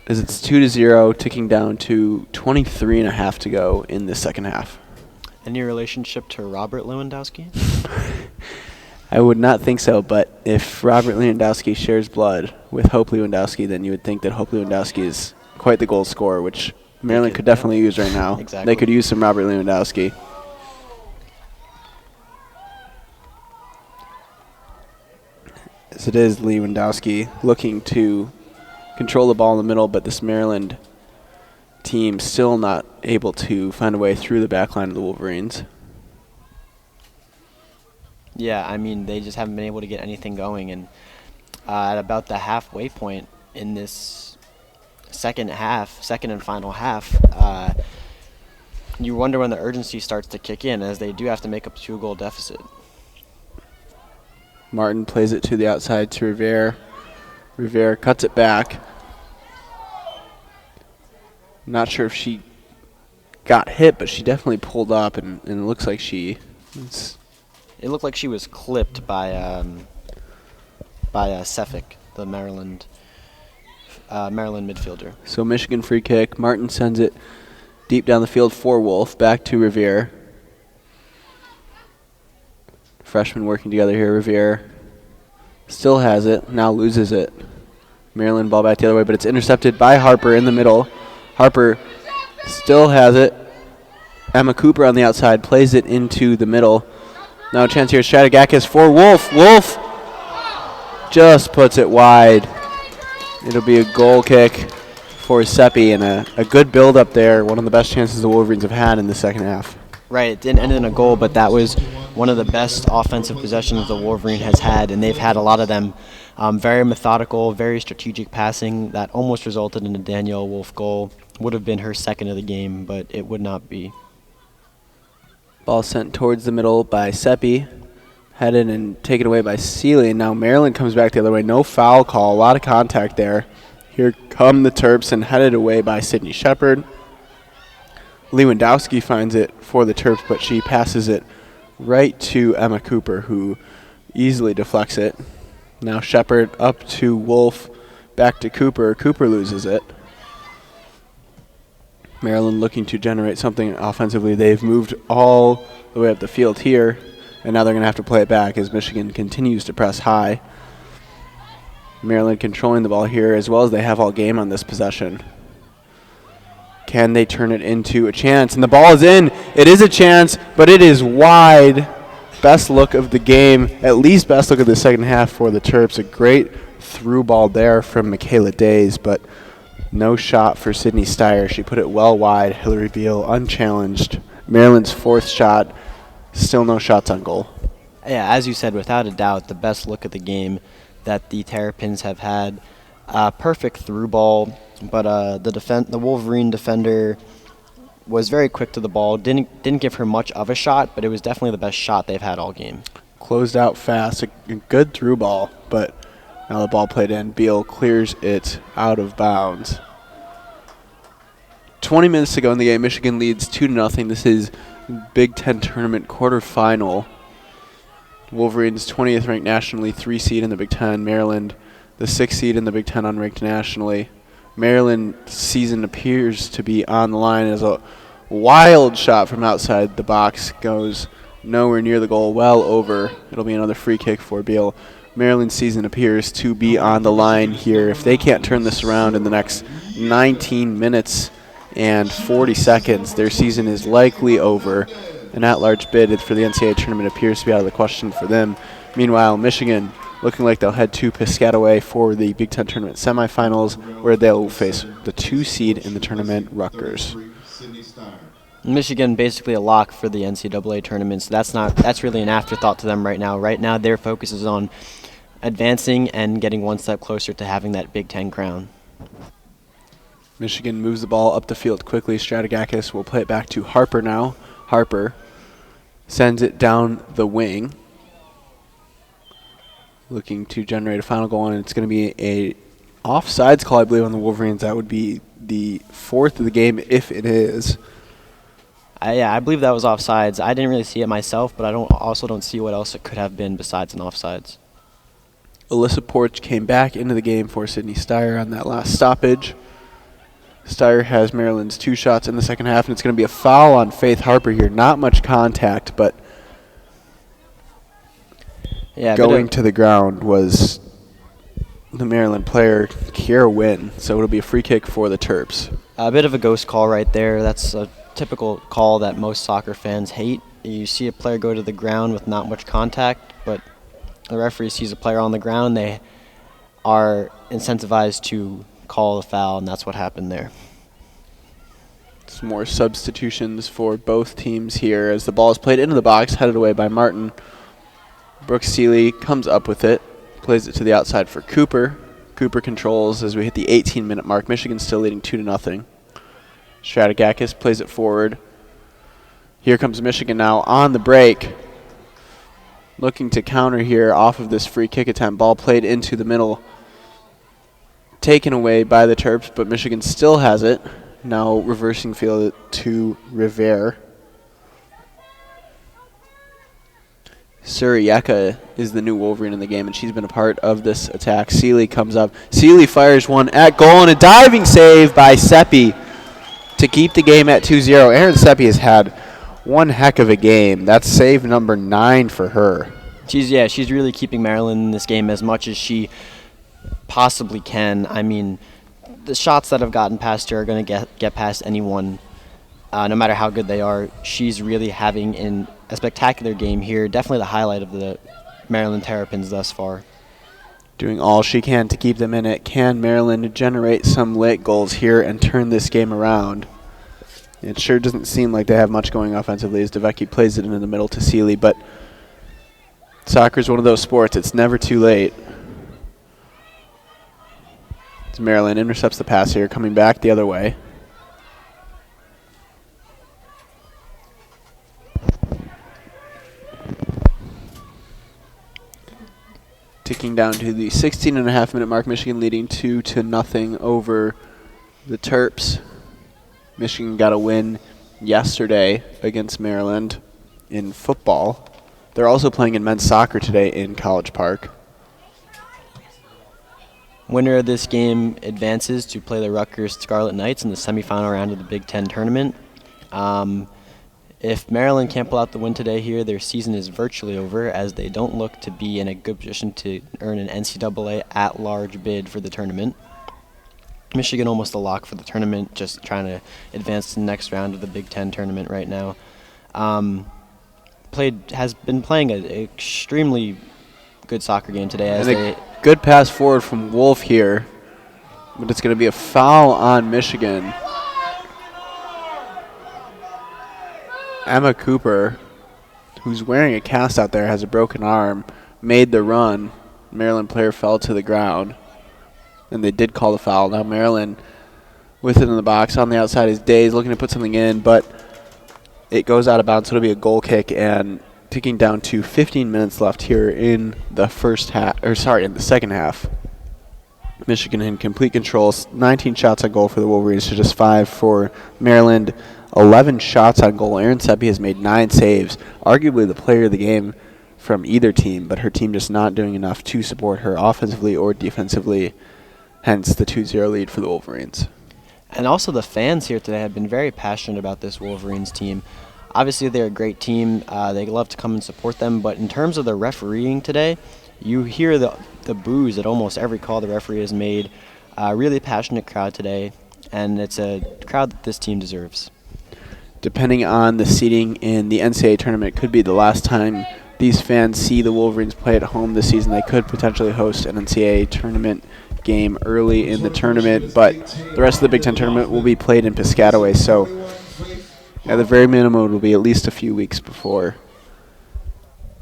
as it's 2-0, ticking down to 23.5 to go in the second half. Any relationship to Robert Lewandowski? I would not think so, but if Robert Lewandowski shares blood with Hope Lewandowski, then you would think that Hope Lewandowski is quite the goal scorer, which Maryland could definitely use right now. Exactly. They could use some Robert Lewandowski. As it is Lewandowski looking to control the ball in the middle, but this Maryland team still not able to find a way through the back line of the Wolverines. Yeah, I mean, they just haven't been able to get anything going. And at about the halfway point in this second and final half, you wonder when the urgency starts to kick in, as they do have to make up a 2-goal deficit. Martin plays it to the outside to Rivera. Rivera cuts it back. Not sure if she got hit, but she definitely pulled up, and it looks like she... It looked like she was clipped by Sefik, the Maryland midfielder. So Michigan free kick. Martin sends it deep down the field for Wolff. Back to Rivera. Freshmen working together here. Rivera still has it. Now loses it. Maryland ball back the other way, but it's intercepted by Harper in the middle. Harper still has it. Emma Cooper on the outside plays it into the middle. Now a chance here. Stratigakis for Wolff. Wolff just puts it wide. It'll be a goal kick for Seppi, and a good build up there. One of the best chances the Wolverines have had in the second half. Right, it didn't end in a goal, but that was one of the best offensive possessions the Wolverine has had, and they've had a lot of them. Very methodical, very strategic passing that almost resulted in a Danielle Wolff goal. Would have been her second of the game, but it would not be. Ball sent towards the middle by Seppi. Headed and taken away by Seeley. Now Maryland comes back the other way. No foul call. A lot of contact there. Here come the Terps and headed away by Sydney Shepard. Lewandowski finds it for the Terps, but she passes it right to Emma Cooper, who easily deflects it. Now Shepard up to Wolff, back to Cooper. Cooper loses it. Maryland looking to generate something offensively. They've moved all the way up the field here, and now they're going to have to play it back as Michigan continues to press high. Maryland controlling the ball here as well as they have all game on this possession. Can they turn it into a chance? And the ball is in. It is a chance, but it is wide. Best look of the game, at least best look of the second half for the Terps. A great through ball there from Michaela Days, but no shot for Sydney Steyer. She put it well wide. Hillary Beal unchallenged. Maryland's fourth shot, still no shots on goal. Yeah, as you said, without a doubt, the best look of the game that the Terrapins have had. Perfect through ball, but the Wolverine defender was very quick to the ball. Didn't give her much of a shot, but it was definitely the best shot they've had all game. Closed out fast, a good through ball, but now the ball played in. Beal clears it out of bounds. 20 minutes to go in the game. Michigan leads 2-0. This is Big Ten tournament quarterfinal. Wolverines 20th ranked nationally, 3 seed in the Big Ten. Maryland, the 6th seed in the Big Ten, unranked nationally. Maryland season appears to be on the line as a wild shot from outside the box goes nowhere near the goal, well over. It'll be another free kick for Beal. Maryland's season appears to be on the line here. If they can't turn this around in the next 19 minutes and 40 seconds, their season is likely over. An at-large bid for the NCAA tournament appears to be out of the question for them. Meanwhile, Michigan looking like they'll head to Piscataway for the Big Ten tournament semifinals, where they'll face the 2 seed in the tournament, Rutgers. Michigan basically a lock for the NCAA tournament, so that's really an afterthought to them right now. Right now, their focus is on advancing and getting one step closer to having that Big Ten crown. Michigan moves the ball up the field quickly. Strategakis will play it back to Harper now. Harper sends it down the wing, looking to generate a final goal, and it's going to be a offsides call, I believe, on the Wolverines. That would be the 4th of the game, if it is. Yeah, I believe that was offsides. I didn't really see it myself, but I also don't see what else it could have been besides an offsides. Alyssa Porch came back into the game for Sydney Steyer on that last stoppage. Steyer has Maryland's 2 shots in the second half, and it's going to be a foul on Faith Harper here. Not much contact, but going to the ground was the Maryland player, Kiera Wynn. So it'll be a free kick for the Terps. A bit of a ghost call right there. That's a typical call that most soccer fans hate. You see a player go to the ground with not much contact, but the referee sees a player on the ground. They are incentivized to call the foul, and that's what happened there. Some more substitutions for both teams here as the ball is played into the box, headed away by Martin. Brooke Seeley comes up with it, plays it to the outside for Cooper. Cooper controls as we hit the 18-minute mark. Michigan still leading 2-0. Strategakis plays it forward. Here comes Michigan now on the break. Looking to counter here off of this free kick attempt. Ball played into the middle. Taken away by the Terps, but Michigan still has it. Now reversing field to Rivera. Surieka is the new Wolverine in the game, and she's been a part of this attack. Seeley comes up. Seeley fires one at goal, and a diving save by Seppi to keep the game at 2-0. Aaron Seppi has had one heck of a game. That's save number 9 for her. She's really keeping Maryland in this game as much as she possibly can. I mean, the shots that have gotten past her are going to get past anyone, no matter how good they are. She's really having a spectacular game here. Definitely the highlight of the Maryland Terrapins thus far. Doing all she can to keep them in it. Can Maryland generate some late goals here and turn this game around? It sure doesn't seem like they have much going offensively as DeVecchi plays it into the middle to Seeley, but Soccer is one of those sports. It's never too late. As Maryland intercepts the pass here, coming back the other way. Ticking down to the 16.5-minute mark. Michigan leading 2-0 over the Terps. Michigan got a win yesterday against Maryland in football. They're also playing in men's soccer today in College Park. Winner of this game advances to play the Rutgers Scarlet Knights in the semifinal round of the Big Ten tournament. If Maryland can't pull out the win today here, their season is virtually over, as they don't look to be in a good position to earn an NCAA at-large bid for the tournament. Michigan almost a lock for the tournament, just trying to advance to the next round of the Big Ten tournament right now. Has been playing an extremely good soccer game today. As a good pass forward from Wolff here, but it's going to be a foul on Michigan. Emma Cooper, who's wearing a cast out there, has a broken arm, made the run. Maryland player fell to the ground, and they did call the foul. Now Maryland with it in the box on the outside is Days looking to put something in, but it goes out of bounds, so it'll be a goal kick, and ticking down to 15 minutes left here in the in the second half. Michigan in complete control, 19 shots on goal for the Wolverines to just 5 for Maryland. 11 shots on goal. Erin Seppi has made 9 saves, arguably the player of the game from either team, but her team just not doing enough to support her offensively or defensively, hence the 2-0 lead for the Wolverines. And also the fans here today have been very passionate about this Wolverines team. Obviously, they're a great team. They love to come and support them, but in terms of the refereeing today, you hear the boos at almost every call the referee has made. Really passionate crowd today, and it's a crowd that this team deserves. Depending on the seeding in the NCAA tournament, it could be the last time these fans see the Wolverines play at home this season. They could potentially host an NCAA tournament game early in the tournament, but the rest of the Big Ten tournament will be played in Piscataway, so at the very minimum it will be at least a few weeks before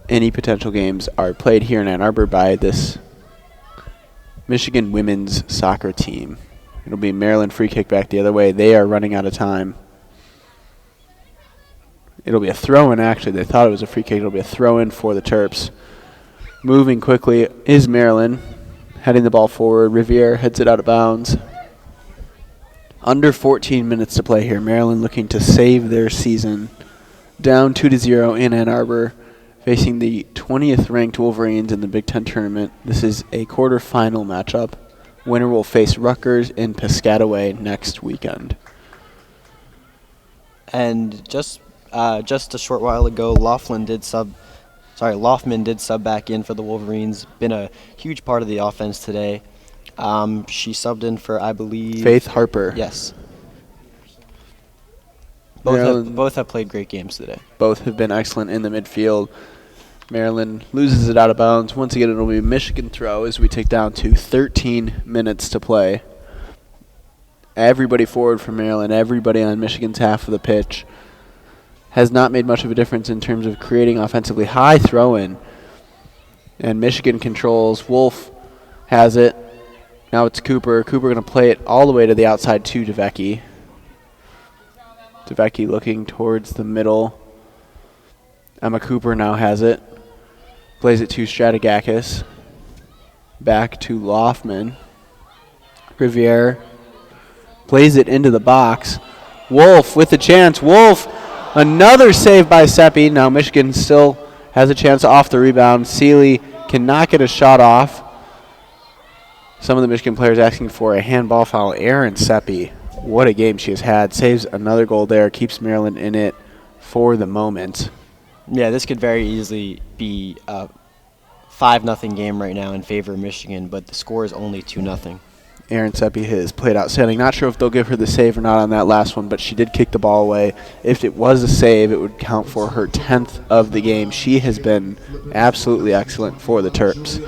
any potential games are played here in Ann Arbor by this Michigan women's soccer team. It'll be Maryland free kick back the other way. They are running out of time. It'll be a throw-in, actually. They thought it was a free kick. It'll be a throw-in for the Terps. Moving quickly is Maryland, heading the ball forward. Riviere heads it out of bounds. Under 14 minutes to play here. Maryland looking to save their season. Down 2-0 in Ann Arbor, facing the 20th ranked Wolverines in the Big Ten tournament. This is a quarterfinal matchup. Winner will face Rutgers in Piscataway next weekend. And just a short while ago, Loftman did sub back in for the Wolverines. Been a huge part of the offense today. She subbed in for, I believe, Faith Harper. Yes. Both have played great games today. Both have been excellent in the midfield. Maryland loses it out of bounds. Once again, it'll be a Michigan throw as we take down to 13 minutes to play. Everybody forward for Maryland, everybody on Michigan's half of the pitch, has not made much of a difference in terms of creating offensively. High throw-in, and Michigan controls. Wolff has it. Now it's Cooper. Cooper going to play it all the way to the outside to DeVecchi. DeVecchi looking towards the middle. Emma Cooper now has it. Plays it to Stratigakis. Back to Loftman. Riviere plays it into the box. Wolff with the chance. Wolff, another save by Seppi. Now Michigan still has a chance off the rebound. Seeley cannot get a shot off. Some of the Michigan players asking for a handball foul. Erin Seppi, what a game she has had. Saves another goal there. Keeps Maryland in it for the moment. Yeah, this could very easily be a 5-0 game right now in favor of Michigan, but the score is only 2-0. Erin Seppi has played outstanding. Not sure if they'll give her the save or not on that last one, but she did kick the ball away. If it was a save, it would count for her 10th of the game. She has been absolutely excellent for the Terps.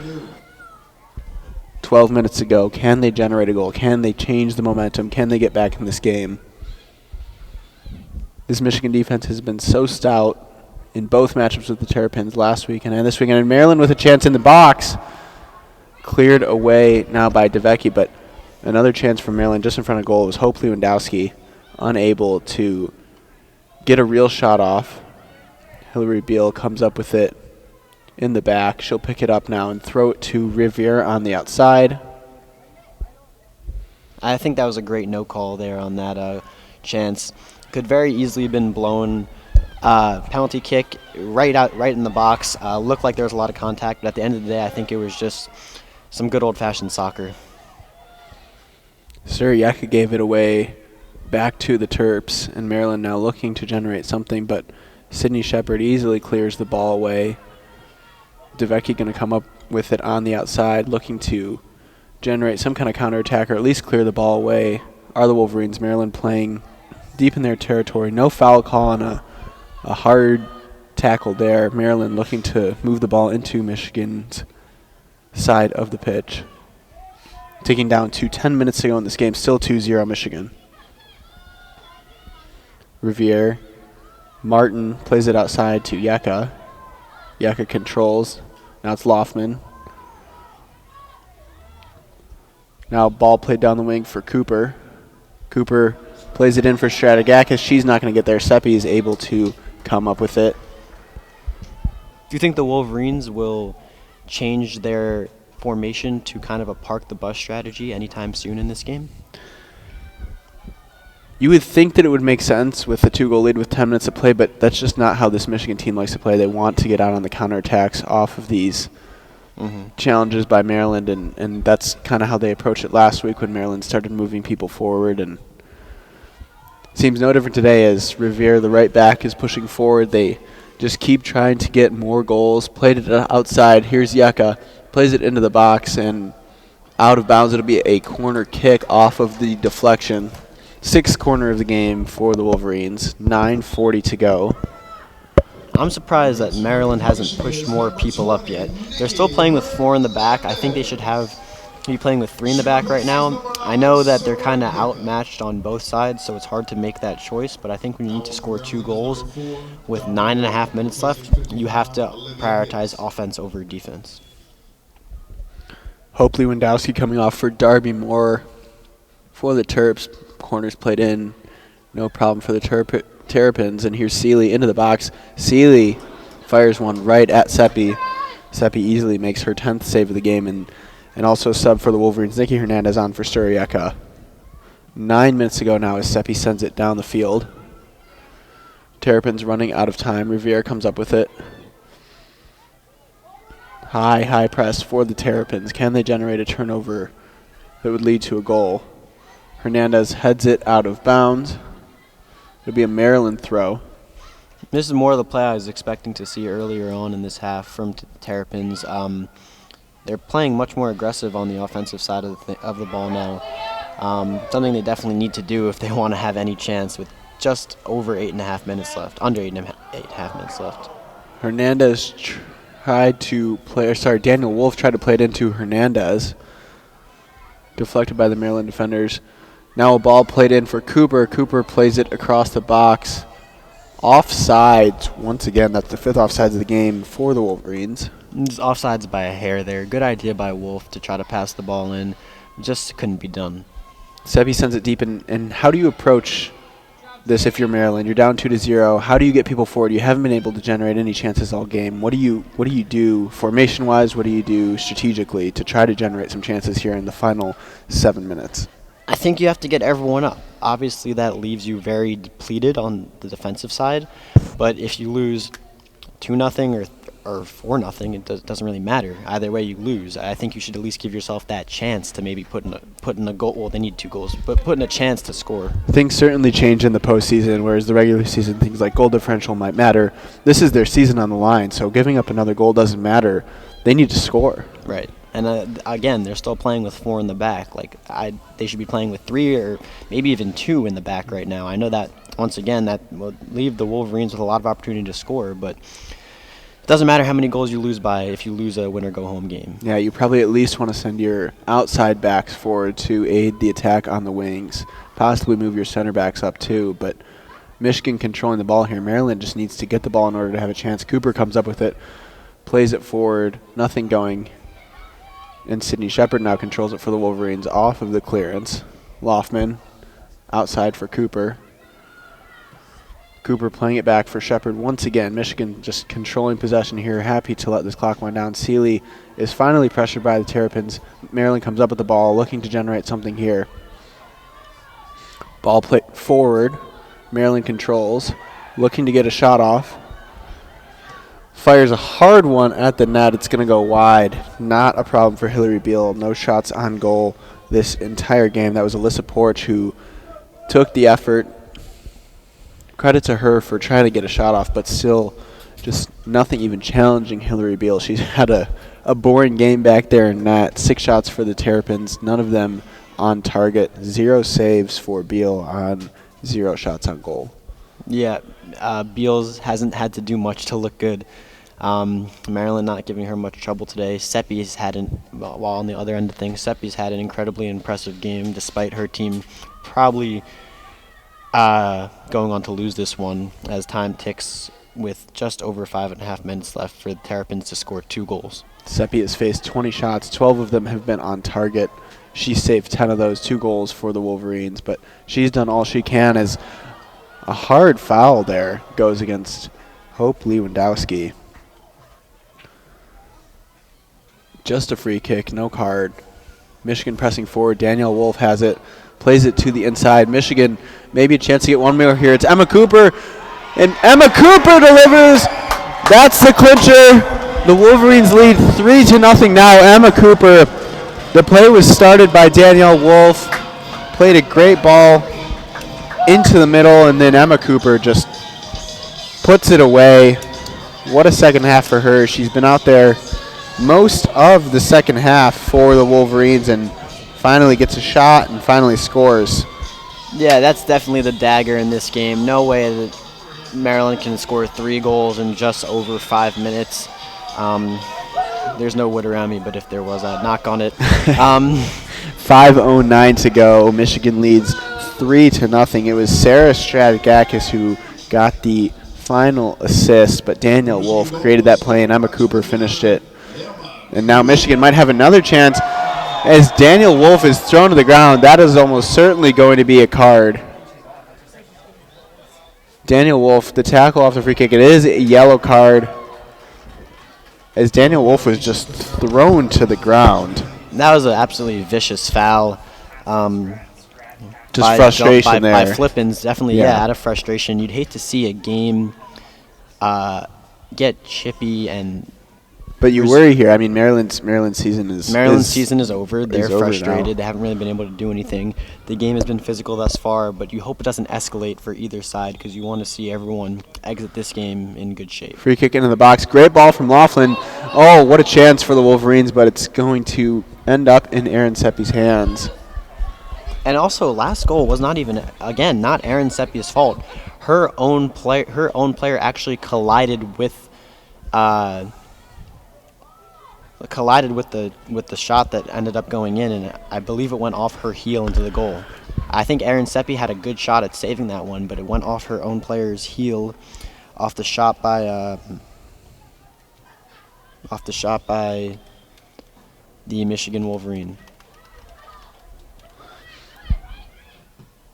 12 minutes to go. Can they generate a goal? Can they change the momentum? Can they get back in this game? This Michigan defense has been so stout in both matchups with the Terrapins last weekend and this weekend. And Maryland with a chance in the box. Cleared away now by DeVecchi, but another chance for Maryland just in front of goal was Hope Lewandowski, unable to get a real shot off. Hillary Beal comes up with it in the back. She'll pick it up now and throw it to Riviere on the outside. I think that was a great no call there on that chance. Could very easily have been blown. Penalty kick right in the box. Looked like there was a lot of contact, but at the end of the day, I think it was just some good old-fashioned soccer. Surieka gave it away back to the Terps, and Maryland now looking to generate something, but Sydney Shepard easily clears the ball away. DeVecchi going to come up with it on the outside, looking to generate some kind of counterattack or at least clear the ball away. Are the Wolverines? Maryland playing deep in their territory. No foul call on a hard tackle there. Maryland looking to move the ball into Michigan's side of the pitch. Taking down to 10 minutes to go in this game. Still 2-0 Michigan. Riviere. Martin plays it outside to Yeka. Yeka controls. Now it's Loftman. Now ball played down the wing for Cooper. Cooper plays it in for Stratigakis. She's not going to get there. Seppi is able to come up with it. Do you think the Wolverines will change their formation to kind of a park the bus strategy anytime soon in this game? You would think that it would make sense with the 2-goal lead with 10 minutes to play, but that's just not how this Michigan team likes to play. They want to get out on the counterattacks off of these challenges by Maryland, and that's kind of how they approached it last week when Maryland started moving people forward. And seems no different today as Riviere, the right back, is pushing forward. They just keep trying to get more goals. Played it outside. Here's Yeka. Plays it into the box and out of bounds. It'll be a corner kick off of the deflection. Sixth corner of the game for the Wolverines. 9:40 to go. I'm surprised that Maryland hasn't pushed more people up yet. They're still playing with 4 in the back. I think they should be playing with 3 in the back right now. I know that they're kind of outmatched on both sides, so it's hard to make that choice, but I think when you need to score 2 goals with 9.5 minutes left, you have to prioritize offense over defense. Hope Lewandowski coming off for Darby Moore for the Terps. Corners played in. No problem for the Terrapins. And here's Seeley into the box. Seeley fires one right at Seppi. Seppi easily makes her 10th save of the game and also sub for the Wolverines. Nikki Hernandez on for Sturrieka. 9 minutes to go now as Seppi sends it down the field. Terrapins running out of time. Riviere comes up with it. High press for the Terrapins. Can they generate a turnover that would lead to a goal? Hernandez heads it out of bounds. It'll be a Maryland throw. This is more of the play I was expecting to see earlier on in this half from Terrapins. They're playing much more aggressive on the offensive side of the ball now. Something they definitely need to do if they want to have any chance with just over 8.5 minutes left, under 8.5 minutes left. Hernandez tried to play, Daniel Wolff tried to play it into Hernandez. Deflected by the Maryland defenders. Now a ball played in for Cooper. Cooper plays it across the box. Offsides once again. That's the 5th offsides of the game for the Wolverines. Just offsides by a hair there. Good idea by Wolff to try to pass the ball in. Just couldn't be done. Sebi sends it deep. And how do you approach this if you're Maryland? You're down 2-0. How do you get people forward? You haven't been able to generate any chances all game. What do you do formation-wise? What do you do strategically to try to generate some chances here in the final 7 minutes? I think you have to get everyone up. Obviously, that leaves you very depleted on the defensive side. But if you lose 2-0 or 4-0, it doesn't really matter. Either way, you lose. I think you should at least give yourself that chance to maybe put in a goal. Well, they need 2 goals, but put in a chance to score. Things certainly change in the postseason, whereas the regular season, things like goal differential might matter. This is their season on the line, so giving up another goal doesn't matter. They need to score. Right. And again, they're still playing with 4 in the back. They should be playing with 3 or maybe even 2 in the back right now. I know that, once again, that will leave the Wolverines with a lot of opportunity to score, but it doesn't matter how many goals you lose by if you lose a win-or-go-home game. Yeah, you probably at least want to send your outside backs forward to aid the attack on the wings, possibly move your center backs up too, but Michigan controlling the ball here. Maryland just needs to get the ball in order to have a chance. Cooper comes up with it, plays it forward, nothing going. And Sydney Shepard now controls it for the Wolverines off of the clearance. Loftman outside for Cooper. Cooper playing it back for Shepard once again. Michigan just controlling possession here, happy to let this clock wind down. Seeley is finally pressured by the Terrapins. Maryland comes up with the ball, looking to generate something here. Ball played forward. Maryland controls, looking to get a shot off. Fires a hard one at the net. It's going to go wide. Not a problem for Hillary Beal. No shots on goal this entire game. That was Alyssa Porch who took the effort. Credit to her for trying to get a shot off, but still just nothing even challenging Hillary Beal. She's had a boring game back there in net. 6 shots for the Terrapins, none of them on target. 0 saves for Beal on 0 shots on goal. Yeah, Beals hasn't had to do much to look good. Maryland not giving her much trouble today. Seppi's while on the other end of things, Seppi's had an incredibly impressive game despite her team probably going on to lose this one as time ticks with just over 5.5 minutes left for the Terrapins to score 2 goals. Seppi has faced 20 shots. 12 of them have been on target. She saved 10 of those, 2 goals for the Wolverines, but she's done all she can as a hard foul there goes against Hope Lewandowski. Just a free kick, no card. Michigan pressing forward. Danielle Wolff has it, plays it to the inside. Michigan maybe a chance to get one more here. It's Emma Cooper, and Emma Cooper delivers. That's the clincher. The Wolverines lead 3-0 now. Emma Cooper. The play was started by Danielle Wolff. Played a great ball into the middle, and then Emma Cooper just puts it away. What a second half for her. She's been out there most of the second half for the Wolverines and finally gets a shot and finally scores. Yeah, that's definitely the dagger in this game. No way that Maryland can score 3 goals in just over 5 minutes. There's no wood around me, but if there was, I'd knock on it. 5:09 to go. Michigan leads 3-0. It was Sarah Strategakis who got the final assist, but Danielle Wolff created that play, and Emma Cooper finished it. And now Michigan might have another chance as Danielle Wolff is thrown to the ground. That is almost certainly going to be a card. Danielle Wolff, the tackle off the free kick. It is a yellow card as Danielle Wolff was just thrown to the ground. That was an absolutely vicious foul. Just frustration by there. Flippins, definitely, Yeah. out of frustration. You'd hate to see a game get chippy and. But you worry here. I mean, Maryland's season is season is over. They're over frustrated. now. They haven't really been able to do anything. The game has been physical thus far, but you hope it doesn't escalate for either side because you want to see everyone exit this game in good shape. Free kick into the box. Great ball from Laughlin. Oh, what a chance for the Wolverines, but it's going to end up in Erin Seppi's hands. And also, last goal was not even, again, not Erin Seppi's fault. Her own player actually collided with the shot that ended up going in, and I believe it went off her heel into the goal. I think Erin Seppi had a good shot at saving that one, but it went off her own player's heel, off the shot by the Michigan Wolverine.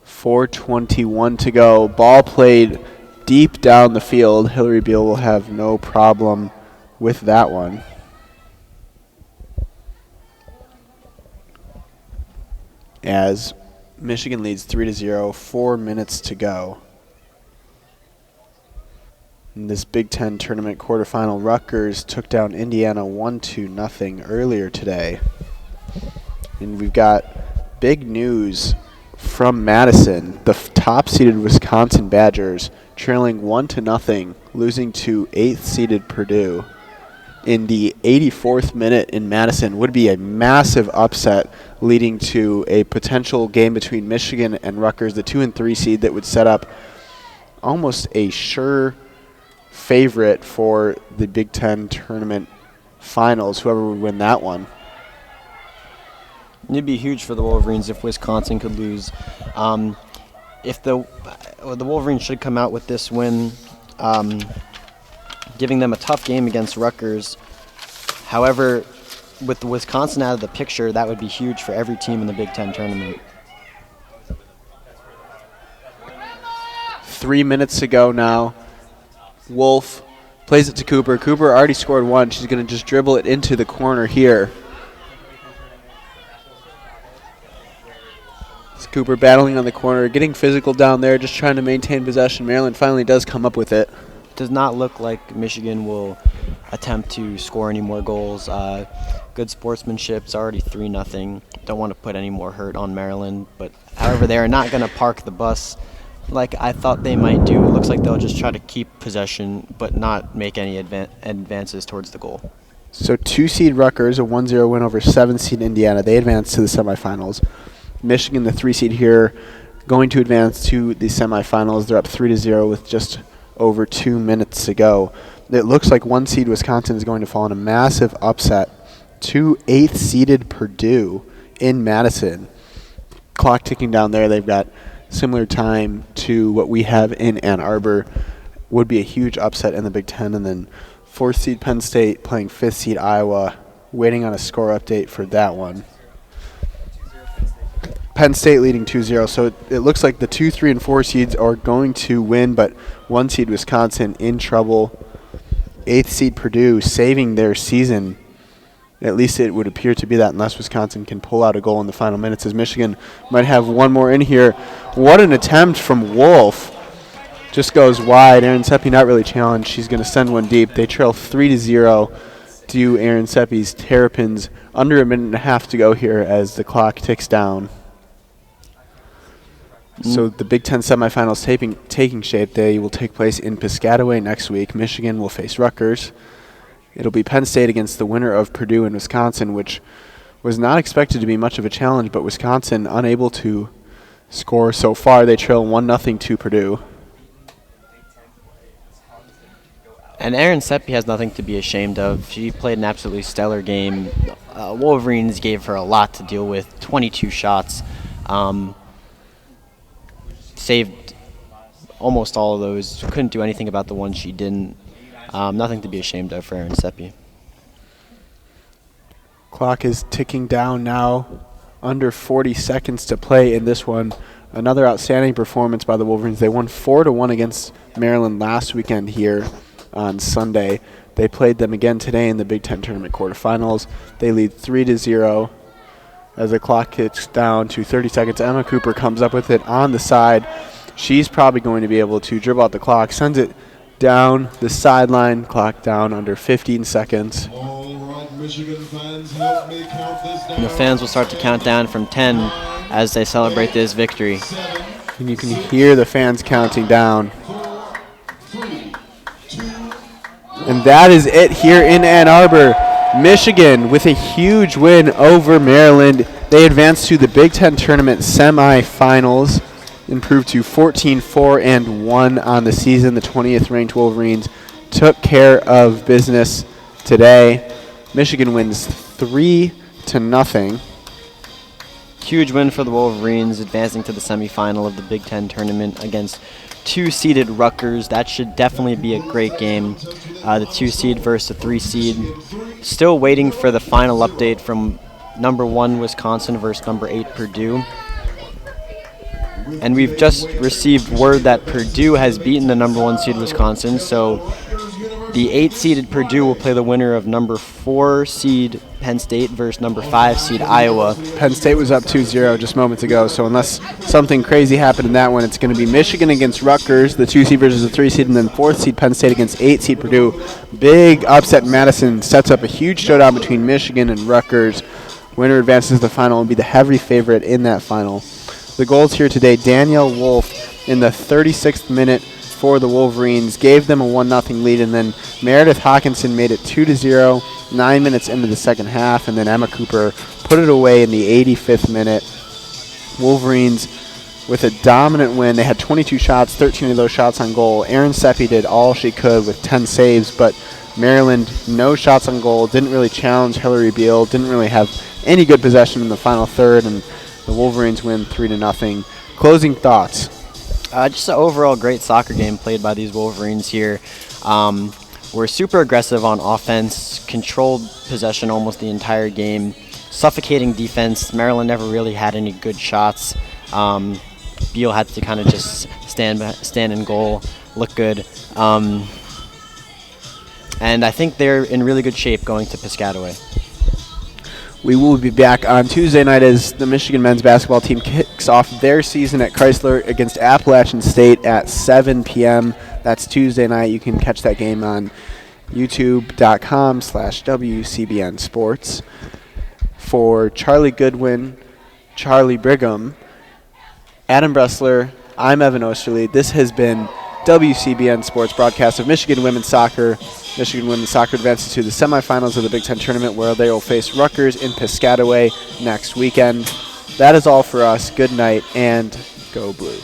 4:21 to go. Ball played deep down the field. Hillary Beal will have no problem with that one. As Michigan leads 3-0, 4 minutes to go. In this Big Ten tournament quarterfinal, Rutgers took down Indiana 1-0 earlier today. And we've got big news from Madison. The top-seeded Wisconsin Badgers trailing 1-0, losing to 8th-seeded Purdue. In the 84th minute in Madison would be a massive upset, leading to a potential game between Michigan and Rutgers, the 2 and 3 seed that would set up almost a sure favorite for the Big Ten tournament finals, whoever would win that one. It'd be huge for the Wolverines if Wisconsin could lose. if the Wolverines should come out with this win, giving them a tough game against Rutgers. However, with Wisconsin out of the picture, that would be huge for every team in the Big Ten tournament. 3 minutes to go now. Wolff plays it to Cooper. Cooper already scored one. She's going to just dribble it into the corner here. It's Cooper battling on the corner, getting physical down there, just trying to maintain possession. Maryland finally does come up with it. Does not look like Michigan will attempt to score any more goals. Good sportsmanship. It's already 3-0. Don't want to put any more hurt on Maryland, but however, they are not going to park the bus like I thought they might do. It looks like they'll just try to keep possession but not make any advances towards the goal. So 2-seed Rutgers, a 1-0 win over 7-seed Indiana. They advance to the semifinals. Michigan, the 3-seed here, going to advance to the semifinals. They're up 3-0 with just over 2 minutes to go. It looks like 1-seed Wisconsin is going to fall in a massive upset to 8th-seeded Purdue in Madison. Clock ticking down there. They've got similar time to what we have in Ann Arbor. Would be a huge upset in the Big Ten. And then 4th-seed Penn State playing 5th-seed Iowa. Waiting on a score update for that one. Penn State leading 2-0, so it looks like the 2, 3, and 4 seeds are going to win, but 1-seed Wisconsin in trouble. 8th-seed Purdue saving their season. At least it would appear to be that, unless Wisconsin can pull out a goal in the final minutes, as Michigan might have one more in here. What an attempt from Wolff. Just goes wide. Aaron Seppi not really challenged. She's going to send one deep. They trail 3-0 to Aaron Seppi's Terrapins. Under a minute and a half to go here as the clock ticks down. So the Big Ten semifinals taking shape. They will take place in Piscataway next week. Michigan will face Rutgers. It'll be Penn State against the winner of Purdue and Wisconsin, which was not expected to be much of a challenge, but Wisconsin unable to score so far. They trail 1-0 to Purdue. And Aaron Seppi has nothing to be ashamed of. She played an absolutely stellar game. Wolverines gave her a lot to deal with, 22 shots. Saved almost all of those. Couldn't do anything about the one she didn't. Nothing to be ashamed of for Aaron Seppi. Clock is ticking down now. Under 40 seconds to play in this one. Another outstanding performance by the Wolverines. They won 4-1 against Maryland last weekend here on Sunday. They played them again today in the Big Ten Tournament quarterfinals. They lead 3-0. As the clock ticks down to 30 seconds, Emma Cooper comes up with it on the side. She's probably going to be able to dribble out the clock, sends it down the sideline, clock down under 15 seconds. All right, Michigan fans, help me count this down. And the fans will start to count down from 10 as they celebrate this victory. And you can hear the fans counting down. 4, 3, 2, And that is it here in Ann Arbor. Michigan with a huge win over Maryland. They advance to the Big Ten Tournament semifinals, improved to 14-4-1 on the season. The 20th ranked Wolverines took care of business today. Michigan wins 3-0. Huge win for the Wolverines, advancing to the semifinal of the Big Ten tournament against 2-seeded Rutgers. That should definitely be a great game. The 2-seed versus the 3-seed. Still waiting for the final update from number 1 Wisconsin versus number 8 Purdue. And we've just received word that Purdue has beaten the number 1 seed Wisconsin, so the 8-seeded Purdue will play the winner of number 4 seed Penn State versus number 5 seed Iowa. Penn State was up 2-0 just moments ago, so unless something crazy happened in that one, it's going to be Michigan against Rutgers, the 2 seed versus the 3 seed, and then 4th seed Penn State against 8 seed Purdue. Big upset in Madison sets up a huge showdown between Michigan and Rutgers. Winner advances to the final and will be the heavy favorite in that final. The goals here today, Danielle Wolff in the 36th minute for the Wolverines, gave them a 1-0 lead, and then Meredith Hawkinson made it 2-0 9 minutes into the second half, and then Emma Cooper put it away in the 85th minute. Wolverines with a dominant win. They had 22 shots, 13 of those shots on goal. Aaron Seppi did all she could with 10 saves, but Maryland, no shots on goal, didn't really challenge Hillary Beal, didn't really have any good possession in the final third, and the Wolverines win 3-0. Closing thoughts. Just an overall great soccer game played by these Wolverines here. We're super aggressive on offense, controlled possession almost the entire game, suffocating defense. Maryland never really had any good shots. Beal had to kind of just stand in goal, look good. And I think they're in really good shape going to Piscataway. We will be back on Tuesday night as the Michigan men's basketball team kicks off their season at Chrysler against Appalachian State at 7 p.m. That's Tuesday night. You can catch that game on youtube.com/WCBN Sports. For Charlie Goodwin, Charlie Brigham, Adam Bressler, I'm Evan Osterley. This has been WCBN Sports broadcast of Michigan women's soccer. Michigan women's soccer advances to the semifinals of the Big Ten tournament, where they will face Rutgers in Piscataway next weekend. That is all for us. Good night and go Blue.